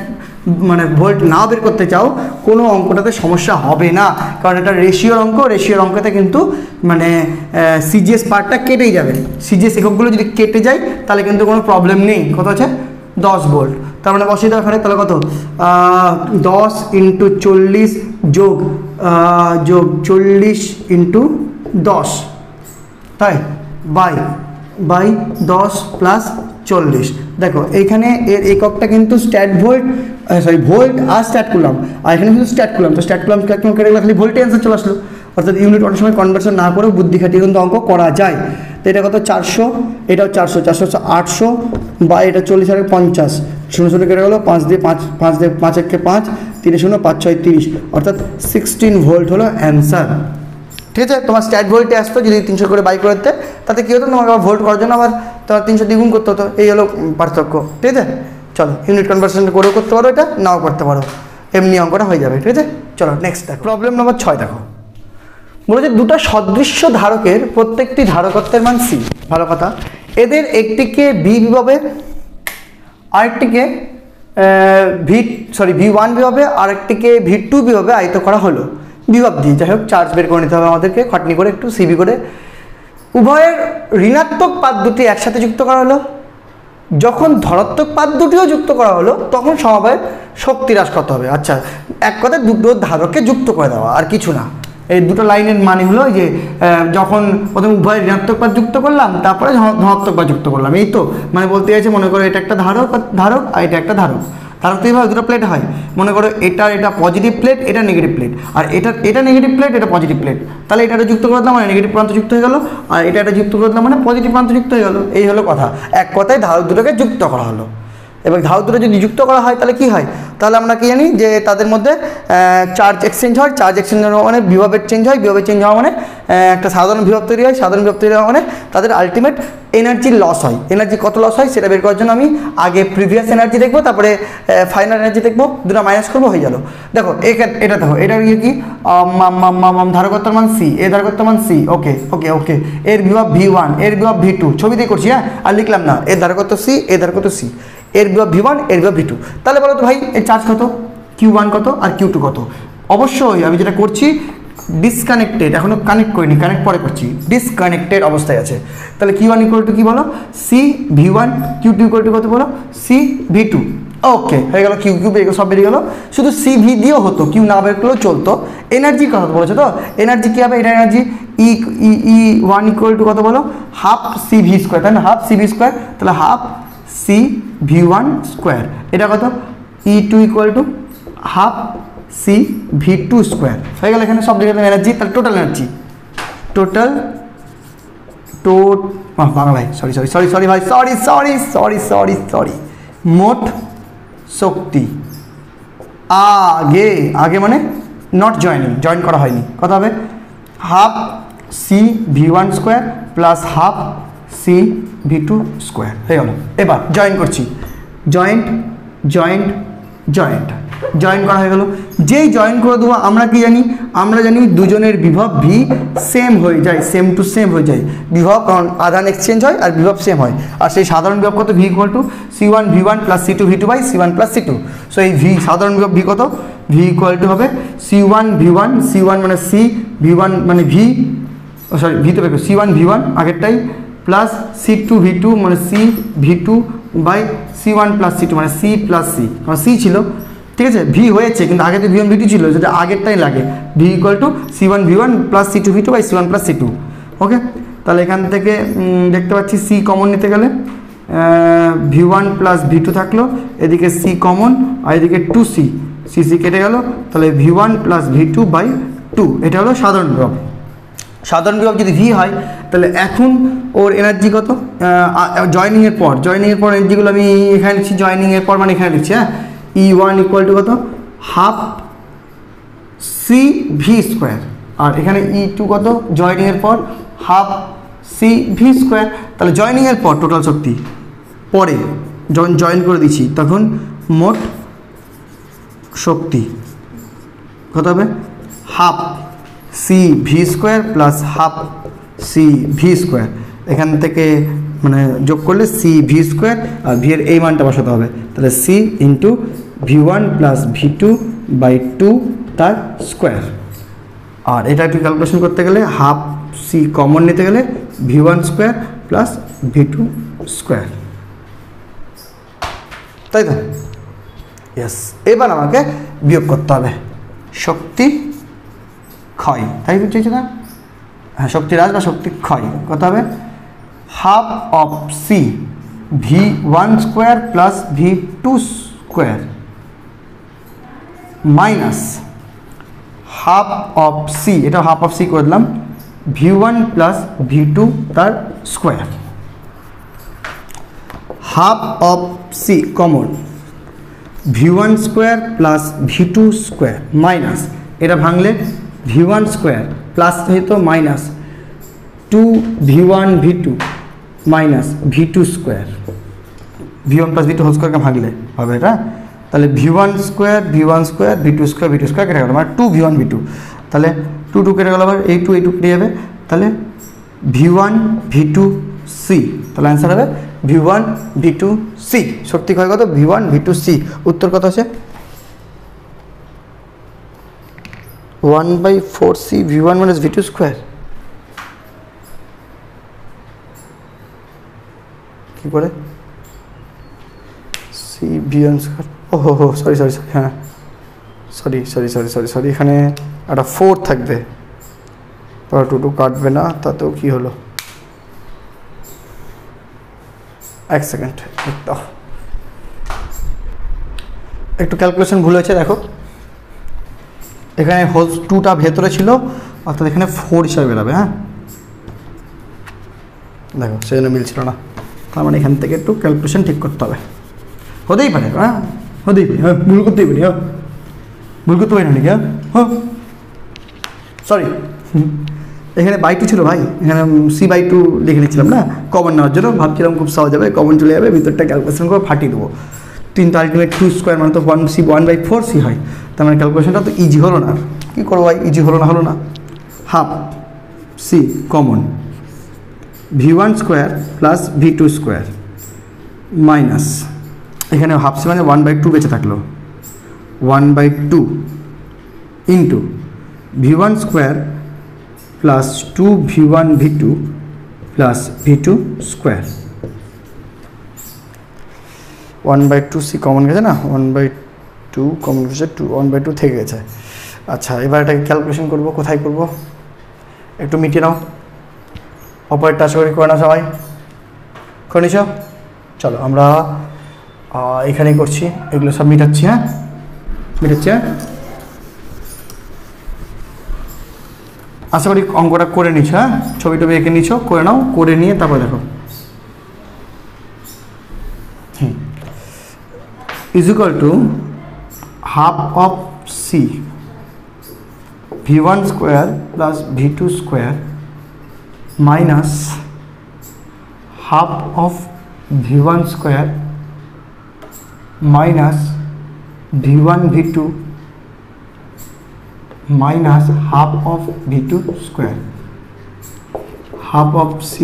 মানে ভোল্ট নাও বের করতে চাও, কোনো অঙ্কটাতে সমস্যা হবে না, কারণ এটা রেশিওর অঙ্কতে কিন্তু মানে সিজিএস পার্টটা কেটেই যাবে, সিজিএস এককগুলো যদি কেটে যায় তাহলে কিন্তু কোনো প্রবলেম নেই। কত আছে, 10 ভোল্ট, তার মানে বসিয়ে দাও এখানে, তাহলে কত 10 ইন্টু 40 যোগ 40 ইন্টু 10, তাই বাই 10 প্লাস 40। দেখো এইখানে এর এককটা কিন্তু স্ট্যাট ভোল্ট আর স্ট্যাট কুলাম, আর এখানে কিন্তু স্ট্যাট কুলাম, তো স্ট্যাট কুলাম কেটে গেলে খালি ভোল্টে অ্যান্সার চলে আসলো, অর্থাৎ ইউনিট অনেক সময় কনভার্সন না করেও বুদ্ধি খাটিয়ে কিন্তু অঙ্ক করা যায়। তো এটা কত 400, এটাও 400, 800 বা এটা 40 আর 50, 0 কেটে গেলো, 5 দিয়ে 5 একে 5, 3 0 5 6 30, অর্থাৎ 16 ভোল্ট হলো অ্যান্সার। ঠিক আছে, তোমার স্ট্যাট ভোল্টে আসতো যদি 300 করে বাই করতে, তাতে কী হতো, তোমাকে আবার ভোল্ট করার জন্য আবার তোমার 300 দ্বিগুণ করতে হতো, এই হলো পার্থক্য। ঠিক আছে, চলো ইউনিট কনভার্সন করেও করতে পারো, এটা নাও করতে পারো, এমনি অঙ্কটা হয়ে যাবে। ঠিক আছে, চলো নেক্সট দেখো, প্রবলেম নম্বর 6 দেখো। বলেছে দুটো সদৃশ্য ধারকের প্রত্যেকটি ধারকত্বের মান c। ভালো কথা। এদের একটিকে b বিভবে, আরেকটিকে v1 বিভবে, আরেকটিকে v2 বিভবে আয়িত করা হলো বিভব দিয়ে। যাই হোক, চার্জ বের করে নিতে হবে আমাদেরকে খাটনি করে, একটু সিবি করে। উভয়ের ঋণাত্মক পাত দুটি একসাথে যুক্ত করা হলো। যখন ধনাত্মক পাত দুটিও যুক্ত করা হলো তখন সমবায়ের শক্তি হ্রাস কত হবে? আচ্ছা, এক কথায় দুটো ধারককে যুক্ত করে দেওয়া, আর কিছু না। এই দুটো লাইনের মানে হলো যে যখন প্রথমে উভয় ঋণাত্মক পাত যুক্ত করলাম, তারপরে ধনাত্মক পাত যুক্ত করলাম, এই তো। মানে বলতে চাইছে, মনে করো এটা একটা ধারক আর এটা একটা ধারক। ধারক তো এইভাবে দুটো প্লেট হয়। মনে করো এটা পজিটিভ প্লেট, এটা নেগেটিভ প্লেট, আর এটা নেগেটিভ প্লেট, এটা পজিটিভ প্লেট। তাহলে এটা যুক্ত করে দিলাম মানে নেগেটিভ প্রান্ত যুক্ত হয়ে গেল, আর এটা যুক্ত করে দিলাম মানে পজিটিভ প্রান্ত যুক্ত হয়ে গেল। এই হলো কথা। এক কথায় ধারক দুটোকে যুক্ত করা হলো। এবার ধারক দুটো যদি যুক্ত করা হয় তাহলে কি হয়? তাহলে আমরা কি জানি যে তাদের মধ্যে চার্জ এক্সচেঞ্জ হয়। চার্জ এক্সচেঞ্জ হওয়া মানে বিভবের চেঞ্জ হয়। বিভবের চেঞ্জ হওয়া মানে একটা সাধারণ বিভব তৈরি হয়। সাধারণ বিভব তৈরি হওয়া মানে তাদের আলটিমেট এনার্জি লস হয়। এনার্জি কত লস হয় সেটা বের করার জন্য আমি আগে প্রিভিয়াস এনার্জি দেখবো, তারপরে ফাইনাল এনার্জি দেখবো, দুটো মাইনাস করবো, হয়ে গেল। দেখো এটা দেখো, এটার ইয়ে কি? ধারকত্বের মান c, এর ধারকত্বের মান c। ওকে ওকে ওকে। এর বিভব v1, এর বিভব v2, ছবি দিয়ে করছি, হ্যাঁ, আর লিখলাম না। এর ধারকত্ব c, এর ধারকত্ব c, এর বিভব v1, এর বিভব v2। তাহলে বলো তো ভাই, এর চার্জ কত? q1 কত আর q2 কত? অবশ্যই আমি যেটা করছি ডিসকানেক্টেড, এখনো কানেক্ট করিনি, কানেক্ট পরে করছি। ডিসকানেক্টেড অবস্থায় আছে। তাহলে q1 ইকুয়াল টু কি বলো? c v1, q2 equal to কত বলো? c v2। ওকে, হয়ে গেল। কিউ সব বেরিয়ে গেলো। শুধু c v দিয়েও হতো, কিউ না বের করলেও চলতো। এনার্জি কথা বলেছে তো, এনার্জি কী হবে? এটা এনার্জি E1 ইকুয়াল টু কত বলো? হাফ c v স্কোয়ার, তাই না? Half c v square. তাহলে হাফ c v1 স্কোয়ার। এটা কত? E2 equal to half c v2 square. হয়ে গেল। এখানে সব লিখে দিলাম এনার্জি। তাহলে টোটাল এনার্জি, বাংলায় সরি ভাই, সরি, মোট শক্তি আগে মানে নট জয়েন করা হয়নি, কত হবে? Half c v1 square plus half c v2 square. হয়ে গেল। এবার জয়েন করছি। জয়েন করা হয়ে গেল। যেই জয়েন করে দেবো আমরা কি জানি? আমরা জানি দুজনের বিভব v সেম হয়ে যায়, সেম টু সেম হয়ে যায় বিভব, কারণ আধান এক্সচেঞ্জ হয় আর বিভব সেম হয়। আর সেই সাধারণ বিভব কত? v equal to c1 v1 plus c2 v2 by c1 plus c2। So এই v সাধারণ বিভব v কত? v ইকুয়াল টু হবে c1 v1, c1 মানে c, v1 মানে v, v তো দেখো c1 v1 আগেরটাই, plus c2 v2 মানে c v2 by c1 plus c2 মানে c প্লাস c, কারণ c ছিল, ঠিক আছে? v হয়েছে কিন্তু আগে তো v1 v2 ছিল, যেটা আগেরটাই লাগে। v equal to c1 v1 plus c2 v2 by c1 plus c2। Okay, তাহলে এখান থেকে দেখতে পাচ্ছি c কমন নিতে গেলে v1 প্লাস v2 থাকলো, এদিকে c কমন, আর এদিকে 2c, c কেটে গেল। তাহলে v1 প্লাস v2 বাই 2, এটা হলো সাধারণ বিভব। সাধারণ বিভব যদি v হয় তাহলে এখন ওর এনার্জি কত? জয়েনিংয়ের পর এনার্জিগুলো আমি এখানে লিখছি, জয়েনিংয়ের পর মানে এখানে লিখছি, হ্যাঁ। E1 ইকুয়াল টু কত? হাফ c v স্কোয়ার, আর এখানে E2 কত? জয়েনিংয়ের পর হাফ c v স্কোয়ার। তাহলে জয়েনিংয়ের পর টোটাল শক্তি, পরে জয়েন করে দিচ্ছি, তখন মোট শক্তি কত হবে? Half c v square plus half c v square. এখান থেকে মানে যোগ করলে c v স্কোয়ার, আর v এর এই মানটা বসাতে হবে। তাহলে c into v1 plus v2 by 2 তার স্কোয়ার। আর এটা একটু ক্যালকুলেশন করতে গেলে হাফ c কমন নিতে গেলে v1 square plus v2 square, তাই তো? ইয়েস। এবার আমাকে বিয়োগ করতে হবে শক্তি ক্ষয়, তাই বুঝেছি না? হ্যাঁ, শক্তি হ্রাস বা শক্তি ক্ষয় কত হবে? Half of c v1 square plus v2 square minus half of c, এটা হাফ অফ c করে দিলাম, v1 প্লাস v2 তার square. Half of c common, v1 square plus v2 square minus, এটা ভাঙলে v1 স্কোয়ার প্লাস হয়তো minus 2v1 v2 minus v2 square, v1 plus v2 whole স্কোয়ারকে ভাঙলে হবে এটা। তাহলে v1 স্কোয়ার v2 স্কোয়ার কেটে গেল, মানে 2v1 v2। তাহলে টু টু কেটে গেল, আবার এই টু কেটে যাবে, তাহলে V1 V2 C, তাহলে অ্যান্সার হবে V1 V2 C। শক্তি ক্ষয় কত? V1 V2 C। উত্তর কত আছে? 1/4C V1 minus V2 square. কি করে C V1 স্কোয়ার, ও হো সরি, হ্যাঁ সরি, এখানে একটা 4 থাকবে, টু টু কাটবে না, তাতেও কি হলো, এক সেকেন্ড, একটু ক্যালকুলেশন ভুল হয়েছে। দেখো এখানে হোল 2টা ভেতরে ছিল, অর্থাৎ এখানে 4 হিসাবে বেরোবে। হ্যাঁ দেখো সেই জন্য মিলছিল না, তার মানে এখান থেকে একটু ক্যালকুলেশন ঠিক করতে হবে। হতেই পারে, হ্যাঁ হতেই পারে, হ্যাঁ ভুল করতেই পারি, হ্যাঁ ভুল করতে পারি না নাকি, হ্যাঁ সরি, এখানে বাই 2 ছিল ভাই, এখানে C/2 লিখে নিচ্ছিলাম না কমন নেওয়ার জন্য, ভাবছিলাম খুব সহজ হবে, কমন চলে যাবে, ভিতরটা ক্যালকুলেশন করে ফাটিয়ে দেবো। 3 তো আলটিমেট 2 স্কোয়ার মানে তো 1/4C হয়, তার মানে ক্যালকুলেশনটা তো ইজি হলো না। কী করবো ভাই, ইজি হলো না, half C common, V1 square plus V2 square minus, এখানে হাফ C মানে 1/2 বেঁচে থাকলো, 1/2 into V1 square plus 2V1 V2 plus V2 square, 1/2C common গেছে না, 1/2 কমন গেছে, 1/2 থেকে গেছে। আচ্ছা এবার এটাকে ক্যালকুলেশন করব, কোথায় করব, একটু মিটিয়ে নাও, অপারেটটা আশা করি করে না সবাই, করে নিছ? চলো আমরা এখানেই করছি, এগুলো সব মিটাচ্ছি। হ্যাঁ মিটাচ্ছি, হ্যাঁ আশা করি অঙ্কটা করে নিচ্ছ, হ্যাঁ ছবি টবি এঁকে নিচ্ছ, করে নাও, করে নিয়ে তারপরে দেখো। Is equal to half of C V1 square plus V2 square minus half of V1 square minus V1 V2 minus half of V2 square, half of C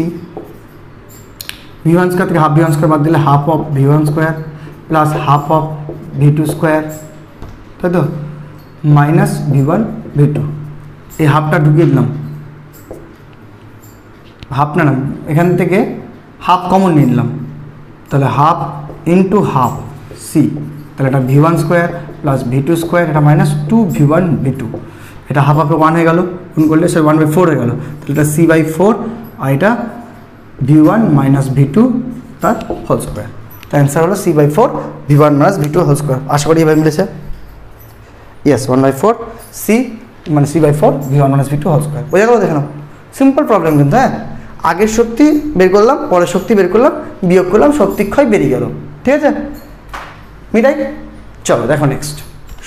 V1 square থেকে হাফ V1 স্কোয়ার বাদ দিলে half of V1 square plus half of V2 square, তাই তো, minus V1 V2, এই হাফটা ঢুকিয়ে দিলাম, half না এখান থেকে হাফ কমন নিয়ে নিলাম, তাহলে হাফ ইন্টু হাফ C, তাহলে এটা V1 square plus V2 square, এটা মাইনাস 2V1 V2, এটা হাফ হাফে 1 হয়ে গেল, গুণ করলে সে 1/4 হয়ে গেল, তাহলে এটা C/4, আর এটা V1 মাইনাস V2 তার হোল স্কোয়ার, তাই অ্যান্সার হলো C/4 V1 minus V2 whole square. আশা করি এভাবে মিলেছে, ইয়েস 1/4C মানে C/4 V1 minus V2 whole square. বোঝা গেল? দেখে নাও, সিম্পল প্রবলেম কিন্তু, হ্যাঁ আগের শক্তি বের করলাম, পরের শক্তি বের করলাম, বিয়োগ করলাম, শক্তি ক্ষয় বেরিয়ে গেল, ঠিক আছে মিটাই। চলো দেখো নেক্সট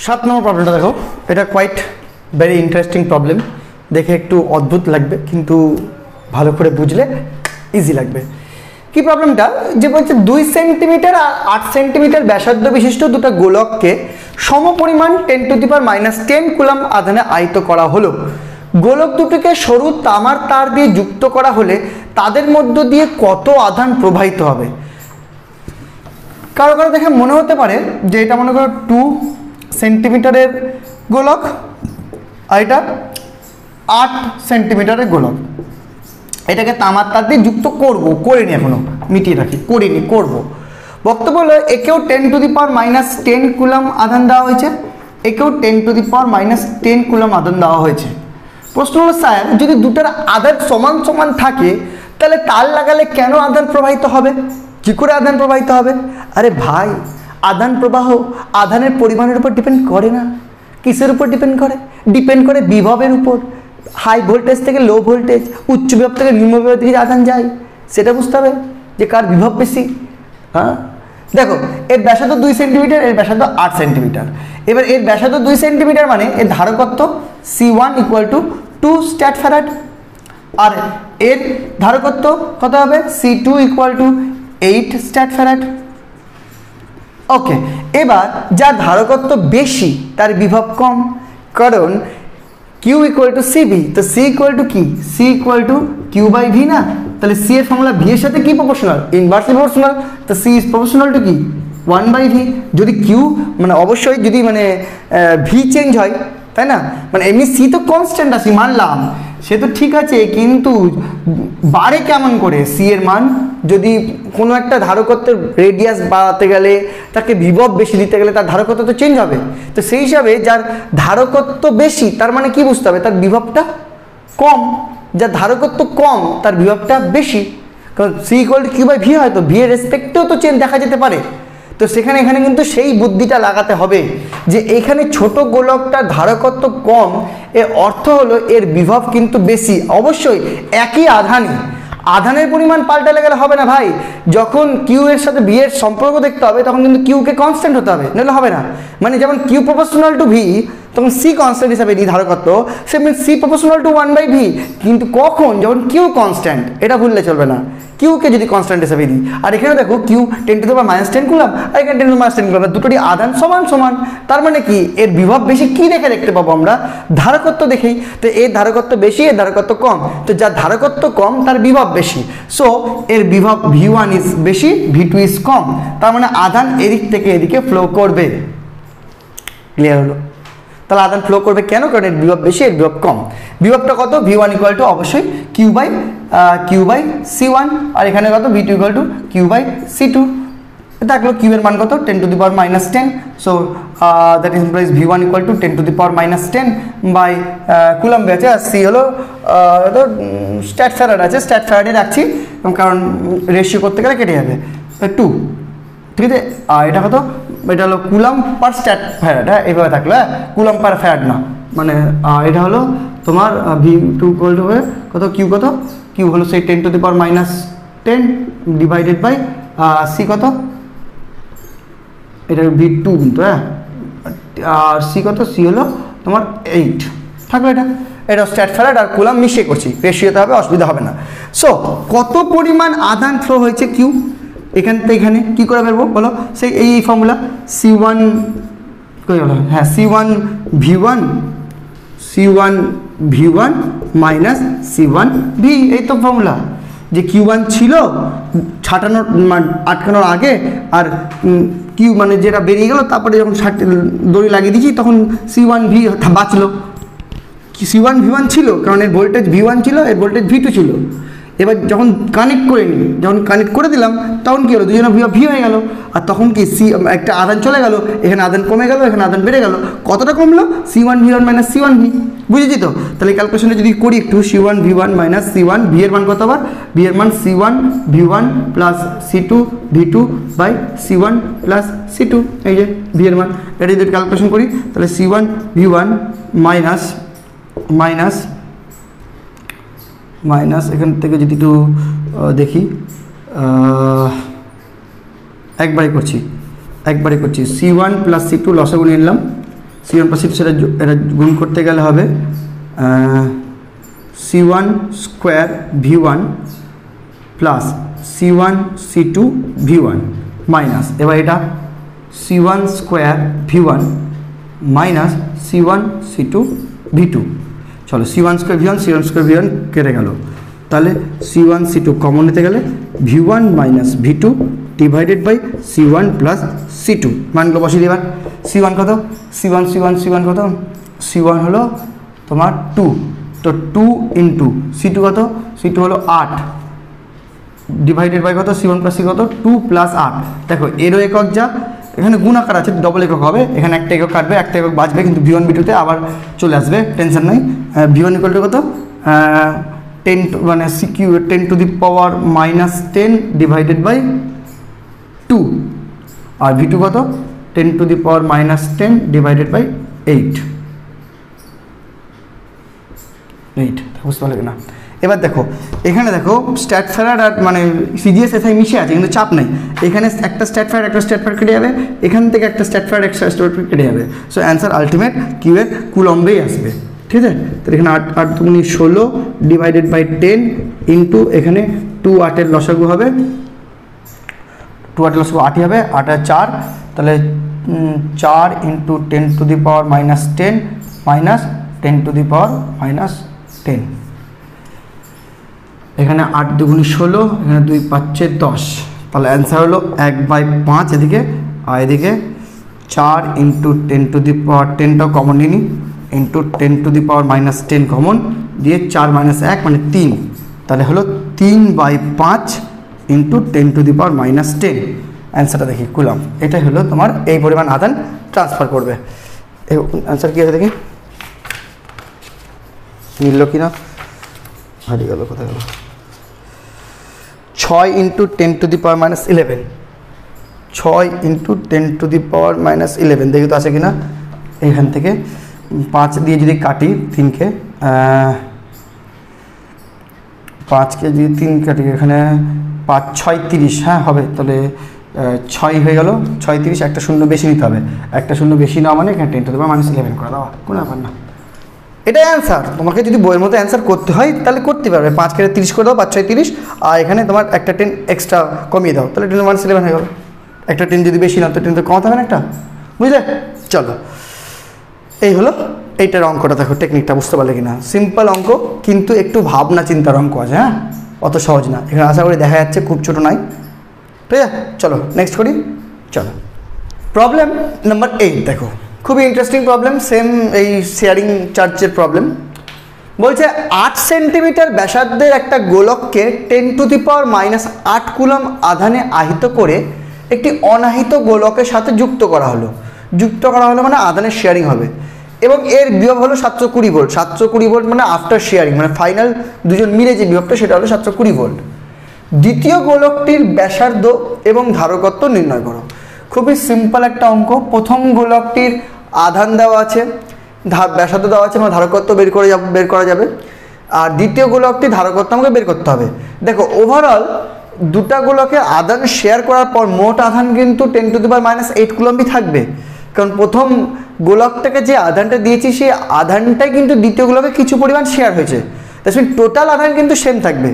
7 নম্বর প্রবলেমটা দেখো, এটা কোয়াইট ভেরি ইন্টারেস্টিং প্রবলেম, দেখে একটু অদ্ভুত লাগবে কিন্তু ভালো করে বুঝলে ইজি লাগবে। কি প্রবলেমটা, যে বলছে 2 সেন্টিমিটার আর 8 সেন্টিমিটার ব্যাসার্ধ বিশিষ্ট দুটো গোলককে সমপরিমাণ 10⁻10 কুলম্ব আধানে আহিত করা হলো। গোলক দুটোকে সরু তামার তার দিয়ে যুক্ত করা হলে তাদের মধ্য দিয়ে কত আধান প্রবাহিত হবে? কারো কারো দেখে মনে হতে পারে যে এটা মনে করো 2 সেন্টিমিটারের গোলক আর এটা 8 সেন্টিমিটারের গোলক, এটাকে তামার তার দিয়ে যুক্ত করিনি, এখনো মিটিয়ে রাখি, করবো। বক্তব্য হলো একেও 10⁻10 কুলম্ব আধান দেওয়া হয়েছে, একেও 10⁻10 কুলম্ব আধান দেওয়া হয়েছে। প্রশ্ন হলো স্যার যদি দুটার আধান সমান সমান থাকে তাহলে তার লাগালে কেন আধান প্রবাহিত হবে? কি করে আধান প্রবাহিত হবে? আরে ভাই আধান প্রবাহ আধানের পরিমাণের উপর ডিপেন্ড করে না, কিসের উপর ডিপেন্ড করে? ডিপেন্ড করে বিভবের উপর। হাই ভোল্টেজ থেকে লো ভোল্টেজ, উচ্চ বিভব থেকে নিম্ন বিভবের দিকে আধান যায়, সেটা বুঝতে হবে যে কার বিভব বেশি। হ্যাঁ দেখো এর ব্যাসার্ধ 2 সেন্টিমিটার, এর ব্যাসার্ধ 8 সেন্টিমিটার। এবার এর ব্যাসার্ধ 2 সেন্টিমিটার মানে এর ধারকত্ব C1 = 2 স্ট্যাট ফ্যারাড, আর এর ধারকত্ব কত হবে? C2 = 8 stat farad. ওকে, এবার যার ধারকত্ব বেশি তার বিভব কম, কারণ Q equal to C V, তো সি ইকুয়াল টু কি, C equal to Q by V না, তাহলে সি এর ফর্মুলা ভি এর সাথে কি প্রপোর্শনাল, ইনভার্সলি প্রপোর্শনাল, তো সি ইজ প্রপোর্শনাল টু কি 1/v। যদি কিউ মানে অবশ্যই যদি মানে ভি চেঞ্জ হয়, তাই না, মানে এমনি সি তো কনস্ট্যান্ট আছে মানলাম, সে তো ঠিক আছে, কিন্তু বাড়ে কেমন করে সি এর মান, যদি কোনো একটা ধারকত্বের রেডিয়াস বাড়াতে গেলে, তাকে বিভব বেশি দিতে গেলে তার ধারকত্ব তো চেঞ্জ হবে। তো সেই হিসাবে যার ধারকত্ব বেশি তার মানে কি বুঝতে হবে, তার বিভবটা কম, যার ধারকত্ব কম তার বিভবটা বেশি, কারণ C equal to Q by V হয়, তো ভি এর রেসপেক্টেও তো চেঞ্জ দেখা যেতে পারে। তো সেখানে এখানে কিন্তু সেই বুদ্ধিটা লাগাতে হবে যে এখানে ছোট গোলকটার ধারকত্ব কম, এর অর্থ হলো এর বিভব কিন্তু বেশি। অবশ্যই একই আধানই, আধানের পরিমাণ পাল্টালে গেলে হবে না ভাই, যখন কিউ এর সাথে ভি এর সম্পর্ক দেখতে হবে তখন কিন্তু কিউকে কনস্ট্যান্ট হতে হবে, নাহলে হবে না। মানে যেমন কিউ প্রপোর্শনাল টু ভি, তখন সি কনস্ট্যান্ট হিসাবে নিই ধারকত্ব, সে means C proportional to 1/v, কিন্তু কখন, যখন কিউ কনস্ট্যান্ট, এটা ভুললে চলবে না, কিউকে যদি কনস্ট্যান্ট হিসাবে দিই। আর এখানে দেখো কিউ 10⁻10 করলাম, আর এখানে 10⁻10 করলাম, দুটোরই আধান সমান সমান, তার মানে কি এর বিভব বেশি কি দেখে দেখতে পাবো আমরা, ধারকত্ব দেখেই। তো এর ধারকত্ব বেশি, এর ধারকত্ব কম, তো যার ধারকত্ব কম তার বিভব বেশি, সো এর বিভব v1 ইজ বেশি, v2 ইজ কম, তার মানে আধান এদিক থেকে এদিকে ফ্লো করবে। ক্লিয়ার হলো? তাহলে আদান ফ্লো করবে কেন, কারণ এর বিভব বেশি, এর বিভব কম। বিভবটা কত, v1 ইকুয়াল টু অবশ্যই কিউ বাই c1, আর এখানে কত v2 equal to Q by c2। দেখলো কিউ এর মান কত 10⁻10, so that is implies v1 equal to 10⁻10 by কুলম্বে আছে, আর সি হলো স্ট্যাট ফ্যারাড আছে, স্ট্যাট ফ্যারাডে রাখছি কারণ রেশিও করতে গেলে কেটে যাবে 2, ঠিক আছে। আর এটা কত, এটা হলো কুলাম পার স্ট্যাট ফ্যারাড, হ্যাঁ এইভাবে থাকলো, হ্যাঁ কুলাম পার ফ্যারাড না, মানে এটা হলো তোমার v2 ইকুয়াল টু কত, কিউ কত, কিউ হলো সেই 10⁻10 ডিভাইডেড বাই সি কত, এটা v2 কিন্তু, হ্যাঁ, আর সি কত, সি হলো তোমার 8 থাকলো। এটা স্ট্যাট ফ্যারাড আর কুলাম মিশিয়ে করছি, রেশিওতে হবে, অসুবিধা হবে না। সো কত পরিমাণ আধান ফ্লো হয়েছে কিউ, এখান থেকে এখানে কী করে বেরবো বলো, সেই এই ফর্মুলা c1 কই হলো, হ্যাঁ c1 v1 minus c1 v, এই তো ফর্মুলা, যে q1 ছিল ছাটানোর আটকানোর আগে, আর কিউ মানে যেটা বেরিয়ে গেল, তারপরে যখন দড়ি লাগিয়ে দিয়েছি তখন c1 v বাঁচলো। c1 v1 ছিল কারণ এর ভোল্টেজ v1 ছিল, এর ভোল্টেজ v2 ছিল। এবার যখন কানেক্ট করে নিই, যখন কানেক্ট করে দিলাম তখন কী হলো, দুজনে ভি হয়ে গেল, আর তখন কি সি একটা আধান চলে গেল, এখানে আধান কমে গেল, এখানে আধান বেড়ে গেল, কতটা কমলো, c1 v1 minus c1 v, বুঝেছি তো। তাহলে এই ক্যালকুলেশনটা যদি করি একটু, c1 v1 minus c1 v এর মান কত, আবার v এর মান c1 v1 plus c2 v2 by c1 plus c2, এই যে v এর মান, এটা যদি ক্যালকুলেশন করি তাহলে c1 v1 মাইনাস এখান থেকে যদি একটু দেখি, একবারে করছি c1 প্লাস c2 লসাগু নিয়ে নিলাম, c1 প্লাস c2 সেটা এটা গুণ করতে গেলে হবে c1 square v1 plus c1 c2 v1 minus, এবার এটা c1 square v1 minus c1 c2 v2, চলো c1 স্কোয়ার v1 কেটে গেল, তাহলে c1 c2 কমন নিতে গেলে v1 minus v2 divided by c1 plus c2, মানগুলো বসিয়ে দেবার। c1 কত, c1 কত, c1 হলো তোমার 2, তো 2 ইন্টু c2 কত, c2 হলো 8 ডিভাইডেড বাই কত, c1 প্লাস c কত 2 প্লাস 8। দেখো এরও একক যা, এখানে গুণ আকার আছে, ডবল একক হবে, এখানে একটা একক কাটবে, একটা একক বাঁচবে, কিন্তু v1 v2তে আবার চলে আসবে, টেনশন নাই। v1 ইকুয়াল টু কত 10 মানে সিকিউ 10 to the power minus 10 divided by 2, আর v2 কত 10 to the power minus 10 divided by 8, বুঝতে পারলে না। এবার দেখো এখানে দেখো স্ট্যাট ফ্যারাড আর মানে সিজিএস এসআই মিশে আছে, কিন্তু চাপ নেই, এখানে একটা স্ট্যাট ফ্যারাড কেটে যাবে, এখান থেকে একটা স্ট্যাট ফ্যারাড একটা স্ট্যাট ফ্যারাড কেটে যাবে, সো অ্যান্সার আলটিমেট কিউ এর কুলম্বেই আসবে, ঠিক আছে। তো এখানে 8 দুগুণে 16 ডিভাইডেড বাই 10 ইন্টু এখানে 2 8-এর লসাগু হবে, 2 8-এর লসাগু 8ই হবে, 8 আর 4, তাহলে 4 into 10 to the power minus 10 minus 10 to the power -10। এখানে 8 দুগুণ 16, এখানে 2 5 10, তাহলে অ্যান্সার হলো 1/5 এদিকে, আর এদিকে 4 ইন্টু 10 টু দি পাওয়ার 10টা কমন নিই, into 10 to the power -10 common দিয়ে 4 - 1 মানে 3, তাহলে হলো 3/5 ইন্টু 10 টু দি পাওয়ার -10। অ্যান্সারটা দেখি কুলাম, এটাই হলো তোমার এই পরিমাণ আধান ট্রান্সফার করবে। এই অ্যান্সার কী আছে দেখি, মিলল কি না, হারিয়ে গেল, কোথায় গেল? 6 into 10 to the power -11, 6 into 10 to the power -11, দেখি তো আছে কি না। এখান থেকে 5 দিয়ে যদি কাটি 3কে, 5কে যদি 3 কাটি, এখানে 5 6 30, হ্যাঁ হবে, তাহলে 6 হয়ে গেল, 6 30, একটা শূন্য বেশি নিতে হবে, একটা শূন্য বেশি নেওয়া মানে এখানে 10 টু দি পাওয়ার -11 করে দেওয়া, কোনো ব্যাপার না। এটাই অ্যান্সার। তোমাকে যদি বইয়ের মতো অ্যান্সার করতে হয় তাহলে করতে পারবে, 5 কে 30 করে দাও, 5 6 30, আর এখানে তোমার একটা 10 এক্সট্রা কমিয়ে দাও, তাহলে 10 -11 হয়ে গেল। একটা 10 যদি বেশি নাও তো 10 তো কমাতে হবে না একটা, বুঝলে? চলো, এই হলো এইটার অঙ্কটা। দেখো টেকনিকটা বুঝতে পারলে কিনা, সিম্পল অঙ্ক কিন্তু একটু ভাবনা চিন্তার অঙ্ক আছে, হ্যাঁ, অত সহজ না। এখানে আশা করি দেখা যাচ্ছে খুব ছোটো নয়, ঠিক আছে? চলো নেক্সট করি। চলো প্রবলেম নাম্বার 8, দেখো খুবই ইন্টারেস্টিং প্রবলেম, সেম এই শেয়ারিং চার্জের প্রবলেম। বলছে 8 সেন্টিমিটার ব্যাসার্ধের একটা গোলককে 10 টু দি পাওয়ার -8 কুলম আধানে আহিত করে একটি অনাহিত গোলকের সাথে যুক্ত করা হলো। যুক্ত করা হলো মানে আধানের শেয়ারিং হবে, এবং এর বিভব হলো 720 ভোল্ট। 720 ভোল্ট মানে আফটার শেয়ারিং, মানে ফাইনাল দুজন মিলে যে বিভবটা সেটা হলো 720 ভোল্ট। দ্বিতীয় গোলকটির ব্যাসার্ধ এবং ধারকত্ব নির্ণয় করো। খুবই সিম্পল একটা অঙ্ক। প্রথম গোলকটির আধান দেওয়া আছে, ব্যাসার্ধ দেওয়া আছে, মানে ধারকত্ব বের করা যাবে, আর দ্বিতীয় গোলকটি ধারকত্ব আমাকে বের করতে হবে। দেখো ওভারঅল দুটা গোলকের আধান শেয়ার করার পর মোট আধান কিন্তু 10 টু দি পাওয়ার -8 কুলম্বই থাকবে, কারণ প্রথম গোলকটাকে যে আধানটা দিয়েছি সেই আধানটাই কিন্তু দ্বিতীয় গোলকে কিছু পরিমাণ শেয়ার হয়েছে, তার টোটাল আধান কিন্তু সেম থাকবে।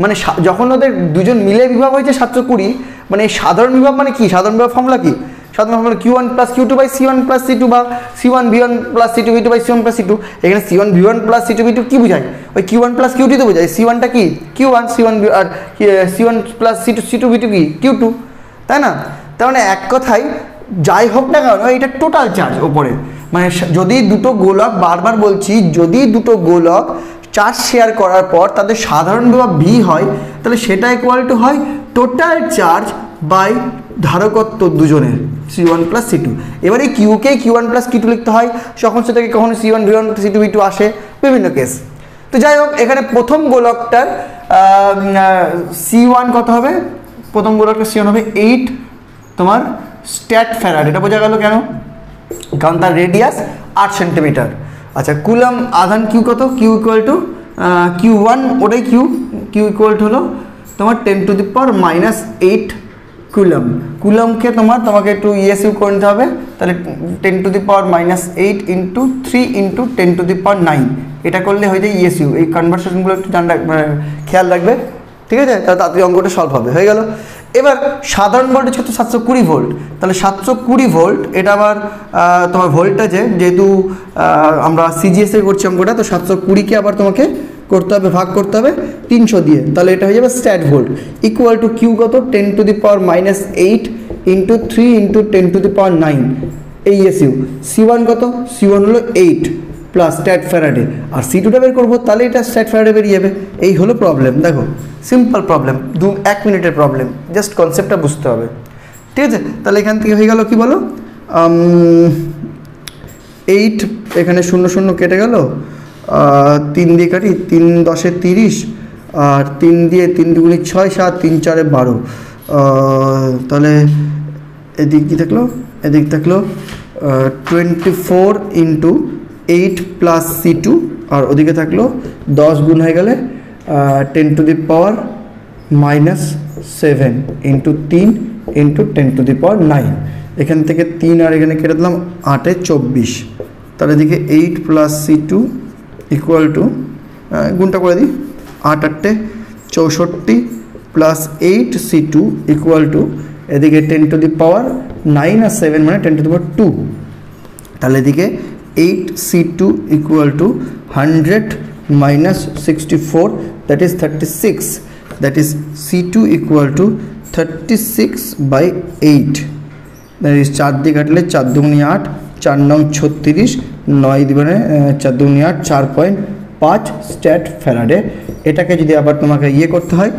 মানে যখন ওদের দুজন মিলে বিভব হয়েছে 720, মানে সাধারণ বিভব মানে কি, সাধারণ বিভব ফর্মুলা কি, সাধারণ formula Q1 + Q2 / C1 + C2 বা C1 V1 + C2 V2 / C1 + C2। এখানে C1 V1 + C2 V2 কি বোঝায়, ওই Q1 + Q2 তো বোঝায়। C1টা কি Q1, C1 আর C1 + C2 V2 কি Q2, তাই না? তার মানে এক কথায় যাই হোক না কেন এটা টোটাল চার্জ ওপরে, মানে যদি দুটো গোলক, বারবার বলছি, যদি দুটো গোলক চার্জ শেয়ার করার পর তাদের সাধারণ বিভব V হয়, তাহলে সেটা ইকুয়াল টু হয় টোটাল চার্জ বাই ধারকত্ব দুজনের C1 + C2। এবারে কিউকে Q1 + Q2 লিখতে হয়, যখন সেটাকে কখনো C1 V1 C2 V2 আসে, বিভিন্ন কেস। তো যাই হোক, এখানে প্রথম গোলকটার C1 কত হবে, প্রথম গোলকটার C1 হবে 8 তোমার স্ট্যাট ফ্যারাড। এটা বোঝা গেল কেন, কারণ তার রেডিয়াস 8 সেন্টিমিটার। আচ্ছা, কুলম আধান Q কত, Q ইকুয়াল টু Q1, ওটাই Q ইকুয়াল টু হলো তোমার 10 টু দি পাওয়ার -8 কুলম। কুলমকে তোমাকে একটু ইএসইউ করে নিতে হবে, তাহলে 10 to the power -8 into 3 into 10 to the power 9, এটা করলে হয়ে যায় ইএসইউ। এই কনভার্সেশনগুলো একটু খেয়াল রাখবে, ঠিক আছে? তাহলে তাড়াতাড়ি অঙ্কটা সলভ হবে, হয়ে গেল। এবার সাধারণ ভোল্টেজ কত, 720 ভোল্ট। তাহলে 720 ভোল্ট, এটা আবার তোমার ভোল্টেজে, যেহেতু আমরা সিজিএসএ করছি অঙ্কটা, তো 720কে আবার তোমাকে করতে হবে, ভাগ করতে হবে 300 দিয়ে, তাহলে এটা হয়ে যাবে stat volt equal to Q কত, 10 to the power -8 into 3 into 10 to the power 9 এইএসইউ। C1 কত, C1 হলো 8 প্লাস স্ট্যাট ফ্যারাডে, আর C2টা বের করবো, তাহলে এটা স্ট্যাট ফ্যারাডে বেরিয়ে যাবে। এই হলো প্রবলেম। দেখো সিম্পল প্রবলেম, 1 মিনিটের প্রবলেম, জাস্ট কনসেপ্টটা বুঝতে হবে, ঠিক আছে? তাহলে এখান থেকে হয়ে গেল কি বলো, 8, এখানে 0 0 কেটে গেল, 3 দিয়ে কাটি, 3 10 30, আর 3 দিয়ে 3 2 6 7, 3 4 12, তাহলে এদিক কি থাকলো, এদিক থাকলো 24 ইন্টু 8 প্লাস C2, আর ওদিকে থাকলো 10 গুণ হয়ে গেলে 10 to the power -7 into 3 into 10 to the power 9। এখান থেকে 3 আর এখানে কেটে দিলাম, 8 এ 24, তাহলে এদিকে 8 প্লাস C2 ইকুয়াল টু, গুণটা করে দিই, 8 8 64 প্লাস 8 C2 ইকুয়াল টু এদিকে 10 টু দি পাওয়ার 9 আর 7 মানে 10 টু দি পাওয়ার 2, তাহলে এদিকে 8C2 equal to 100 minus 64, that is 36, that is C2 equal to 36 by 8, that is 4 দিয়ে কাটলে 4 দুগুণে 8, 4 নং 36, 9 দিবনে 4 দুগুণে 8, 4.5 স্ট্যাট ফ্যারাডে। এটাকে যদি আবার তোমাকে ইয়ে করতে হয়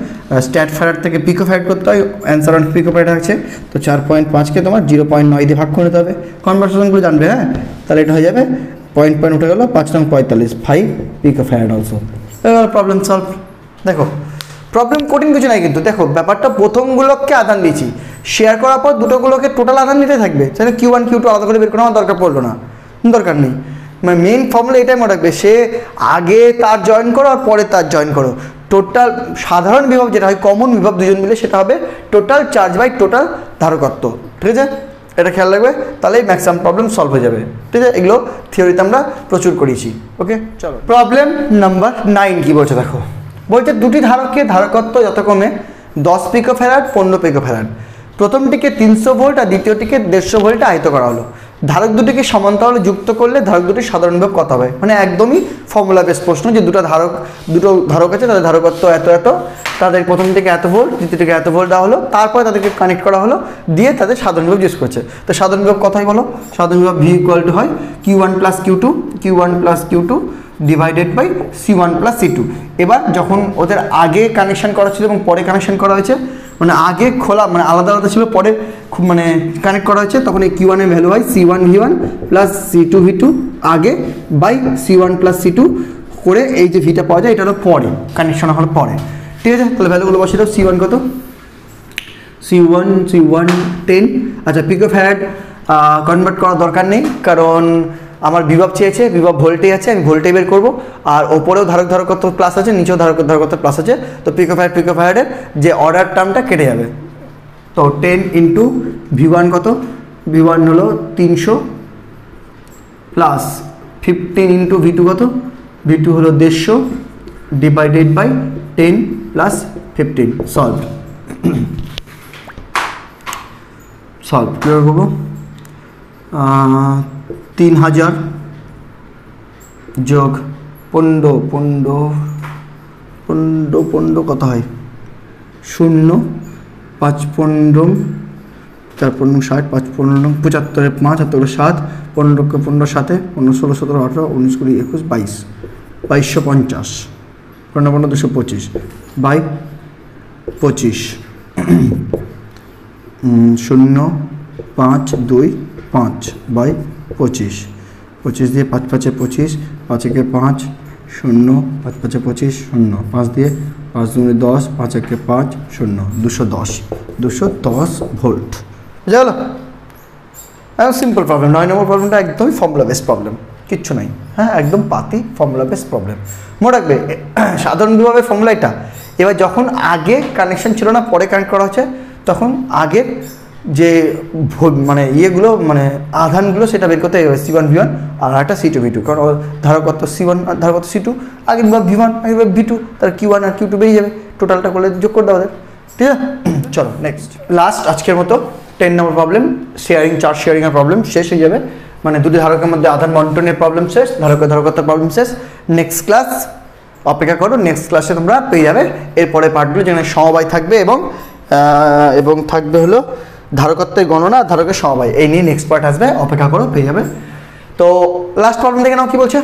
স্ট্যাট ফ্যারাড থেকে পিকো ফ্যারাড করতে হয়, অ্যান্সার অন পিকো ফ্যারাড আছে, তো 4.5কে তোমার 0.9 দিয়ে ভাগ করে নিতে হবে। কনভার্সেশনগুলো জানবে, হ্যাঁ, তাহলে এটা হয়ে যাবে পয়েন্ট উঠে গেল 5 নং 45, 5 পিকো ফ্যারাড অলসো। Problem solve. দেখো প্রবলেম কঠিন কিছু নাই, কিন্তু দেখো ব্যাপারটা প্রথমগুলোকে আদান দিয়েছি, শেয়ার করার পর দুটোগুলোকে টোটাল আদান নিতে থাকবে, সেটা Q1 Q2 আলাদা করে বের করার আমার দরকার পড়লো না, দরকার নেই। মানে মেন ফর্মুলা এটাই মনে রাখবে, সে আগে তার জয়েন করো আর পরে তার জয়েন করো। টোটাল সাধারণ বিভব যেটা হয়, কমন বিভব দুজন মিলে, সেটা হবে টোটাল চার্জ বাই টোটাল ধারকত্ব। ঠিক আছে, এটা খেয়াল রাখবে, তাহলেই ম্যাক্সিমাম প্রবলেম সলভ হয়ে যাবে। ঠিক আছে, এগুলো থিওরিতে আমরা প্রচুর করিয়েছি। ওকে, চলো প্রবলেম নাম্বার 9 কি বলছে দেখো। বলছে দুটি ধারকের ধারকত্ব যথাক্রমে 10 পিকো ফ্যারাড 15 পিকো ফ্যারাড। প্রথমটিকে 300 ভোল্ট আর দ্বিতীয়টিকে 150 ভোল্টে আহিত করা হলো। ধারক দুটিকে সমান্তরালে যুক্ত করলে ধারক দুটির সাধারণ বিভব কত হবে? মানে একদমই ফর্মুলা বেস প্রশ্ন, যে দুটো ধারক আছে, তাদের ধারকত্ব এত এত, তাদের প্রথম থেকে এত ভোল্ট, দ্বিতীয় থেকে এত ভোল্ট দেওয়া হলো, তারপরে তাদেরকে কানেক্ট করা হলো, দিয়ে তাদের সাধারণ বিভব জিজ্ঞেস করছে। তো সাধারণ বিভব কথাই বলো, সাধারণ বিভব V ইকুয়াল টু হয় Q1 plus Q2 divided by C1 plus C2। এবার যখন ওদের আগে কানেকশন করা ছিল এবং পরে কানেকশন করা হয়েছে, মানে আগে খোলা মানে আলাদা আলাদা ছিল, পরে খুব মানে কানেক্ট করা হয়েছে, তখন এই Q1 এর ভ্যালু হয় C1 V1 plus C2 V2 আগে বাই C1 প্লাস C2 করে এই যে ভিটা পাওয়া যায়, এটা হলো পরে কানেকশন হওয়ার পরে। ঠিক আছে, তাহলে ভ্যালুগুলো বসিয়ে দাও। C1 কত? C1 10। আচ্ছা, পিকো ফ্যারাড কনভার্ট করার দরকার নেই, কারণ আমার বিভব চেয়েছে, বিভব ভোল্টে আছে, আমি ভোল্টে বের করবো, আর ওপরেও ধারকত্ব প্লাস আছে, নিচেও ধারকত্ব প্লাস আছে, তো পিকো ফ্যারাডের যে অর্ডার টার্মটা কেটে যাবে। তো 10 ইন্টু V1 কত? V1 হলো 300 প্লাস 15 ইন্টু V2 কত? V2 হলো 150 ডিভাইডেড বাই 10 প্লাস 15। সলভ কীভাবে করবো? 3000 যোগ 15 কত হয়? 0 5 15 4 15 60 5 15 75 5 7 7 15 15 7 15 16 17 18 19 20 21 22 2250 15 225 বাই 25 0 5 2 5 বাই 25 25 দিয়ে 5 5 25 5 একে 5 0 5 5 25 0 5 দিয়ে 5 2 10 5 একে 5 0 210 ভোল্ট। বুঝা গেল? একদম সিম্পল প্রবলেম। 9 নম্বর প্রবলেমটা একদমই ফর্মুলা বেস প্রবলেম, কিচ্ছু নাই। হ্যাঁ, একদম পাতি ফর্মুলা বেস প্রবলেম। মনে রাখবে সাধারণ বিভাগের ফর্মুলা এটা। এবার যখন আগে কানেকশন ছিল না, পরে কানেক্ট করা হচ্ছে, তখন আগের যে মানে ইয়েগুলো মানে আধানগুলো সেটা বের করতে হবে, C1 V1 আর একটা C2 V2, কারণ ধারকত্ব C1 ধারকত্ব C2, আগের বিভাগ V1 আগের বিভাগ V2, তার Q1 আর Q2 বেরিয়ে যাবে, টোটালটা করলে যোগ করে দেওয়া। ঠিক আছে, চলো নেক্সট লাস্ট আজকের মতো 10 নম্বর প্রবলেম, চার্জ শেয়ারিংয়ের প্রবলেম শেষ হয়ে যাবে। মানে দুটি ধারকের মধ্যে আধান বন্টনের প্রবলেম শেষ, ধারকত্বের প্রবলেম শেষ। নেক্সট ক্লাস অপেক্ষা করো, নেক্সট ক্লাসে তোমরা পেয়ে যাবে এরপরে পার্টগুলো, যেখানে সমবায় থাকবে এবং থাকবে হলো ধারকত্বের গণনা, ধারকের সমবায়, এই নিয়ে নেক্সট পার্ট আসবে, অপেক্ষা করো, পেয়ে যাবে। তো লাস্ট প্রবলেম দেখে নাও কি বলছে।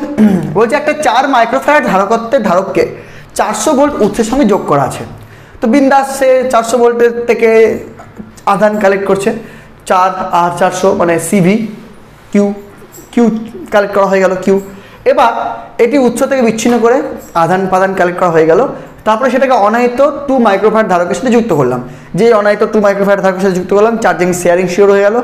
বলছে একটা 4 মাইক্রোফ্যারাড ধারকত্বের ধারককে 400 ভোল্ট উৎসের সঙ্গে যোগ করা আছে। তো বিন্দাস সে 400 ভোল্টের থেকে আধান কালেক্ট করছে, 4 আর 400 মানে CV কিউ কালেক্ট করা হয়ে গেল কিউ। এবার এটি উৎস থেকে বিচ্ছিন্ন করে আধান কালেক্ট করা হয়ে গেল, তারপরে সেটাকে অনায়িত 2 মাইক্রোফ্যারাড ধারকের সাথে যুক্ত করলাম। যে অনায়িত 2 মাইক্রোফ্যারাড ধারকের সাথে যুক্ত করলাম, চার্জিং শেয়ারিং শুরু হয়ে গেল।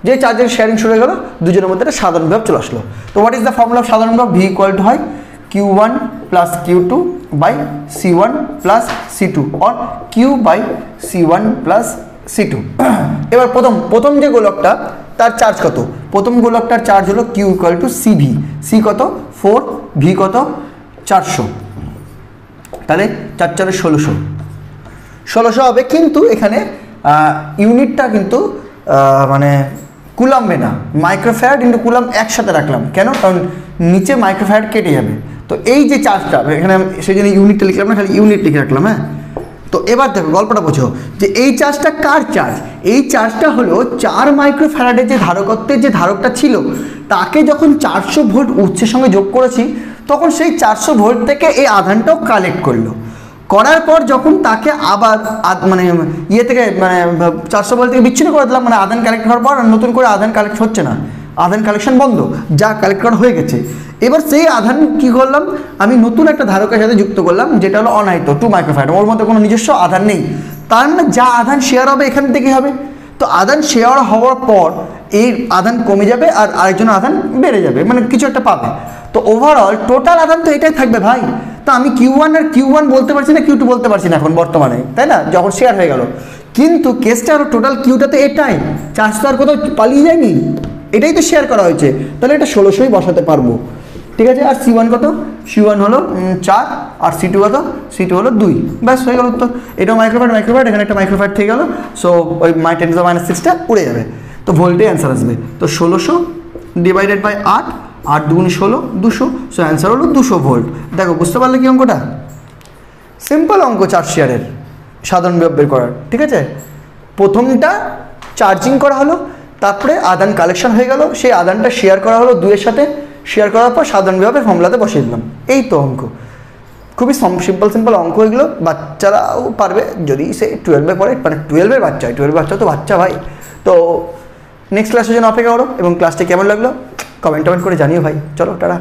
যে চার্জিং শেয়ারিং শুরু হয়ে গেল, দুজনের মধ্যে একটা সাধারণ বিভব চলে আসলো। তো what is the formula of সাধারণ বিভব? V ইকুয়াল টু হয় Q1 plus Q2 by C1 plus C2 or Q by C1 plus C2। এবার প্রথম যে গোলকটা তার চার্জ কত? প্রথম গোলকটার চার্জ হলো Q equal to CV, C কত 4, V কত 400, তাহলে 4 4 1600 হবে। কিন্তু এখানে ইউনিটটা কিন্তু মানে কুলাম্বে না, মাইক্রোফ্যারাড ইন্টু কুলাম একসাথে রাখলাম। কেন? কারণ নিচে মাইক্রোফ্যারাড কেটে যাবে। তো এই যে চার্জটা এখানে সেই জন্য ইউনিটটা লিখলাম না, খালি ইউনিট লিখে রাখলাম। হ্যাঁ, তো এবার দেখো গল্পটা বোঝো যে এই চার্জটা কার চার্জ? এই চার্জটা হলো 4 মাইক্রোফ্যারাডের যে ধারকত্বের যে ধারকটা ছিল তাকে যখন 400 ভোল্ট উৎসের সঙ্গে যোগ করেছি তখন সেই 400 ভোল্ট থেকে এই আধানটাও কালেক্ট করলো। করার পর যখন তাকে আবার মানে ইয়ে থেকে মানে 400 ভোল্ট থেকে বিচ্ছিন্ন করে দিলাম, মানে আধান কালেক্ট হওয়ার পর নতুন করে আধান কালেক্ট হচ্ছে না, আধান কালেকশন বন্ধ, যা কালেক্ট করা হয়ে গেছে। এবার সেই আধান কি করলাম, আমি নতুন একটা ধারকের সাথে যুক্ত করলাম যেটা হলো অনাহিত 2 মাইক্রোফ্যারাড। ওর মধ্যে কোনো নিজস্ব আধান নেই, তার মানে যা আধান শেয়ার হবে এখান থেকে হবে। তো আধান শেয়ার হওয়ার পর এই আধান কমে যাবে আর আরেকজন আধান বেড়ে যাবে, মানে কিছু একটা পাবে। তো ওভারঅল টোটাল আধান তো এটাই থাকবে ভাই। তো আমি Q1 আর Q1 বলতে পারছি না, Q2 বলতে পারছি না এখন বর্তমানে, তাই না, যখন শেয়ার হয়ে গেল। কিন্তু কেসটা আরও টোটাল কিউটা তো এটাই, চার্জ তো আর কোথাও পালিয়ে যায়নি, এটাই তো শেয়ার করা হয়েছে। তাহলে এটা 1600ই বসাতে পারবো, ঠিক আছে। আর C1 কত? C1 হলো 4 আর C2 কত? C2 হলো 2, ব্যাস হয়ে গেল উত্তর। এটাও মাইক্রোফ্যারাড, এখানে একটা মাইক্রোফ্যারাড থেকে গেল, সো ওই 10⁻⁶ উড়ে যাবে। তো ভোল্টে অ্যান্সার আসবে। তো 1600 ডিভাইডেড বাই 8, 8 2 16, 200, সো অ্যান্সার হলো 200 ভোল্ট। দেখো বুঝতে পারলে কি অঙ্কটা? সিম্পল অঙ্ক চার্জ শেয়ারের সাধারণ বিভব বের করার, ঠিক আছে। প্রথমটা চার্জিং করা হলো, তারপরে আদান কালেকশন হয়ে গেল, সেই আদানটা শেয়ার করা হলো 2 এর সাথে, শেয়ার করার পর সাধারণ বিভবের ফর্মুলাতে বসিয়ে দিলাম। এই তো অঙ্ক, খুবই সিম্পল অঙ্ক এগুলো, বাচ্চারাও পারবে যদি সে 12-এ পড়ে, মানে 12-এর বাচ্চা, 12-এর বাচ্চা তো বাচ্চা ভাই। তো নেক্সট ক্লাসের জন্য অপেক্ষা করো, এবং ক্লাসটা কেমন লাগলো কমেন্ট করে জানিও ভাই। চলো টাটা।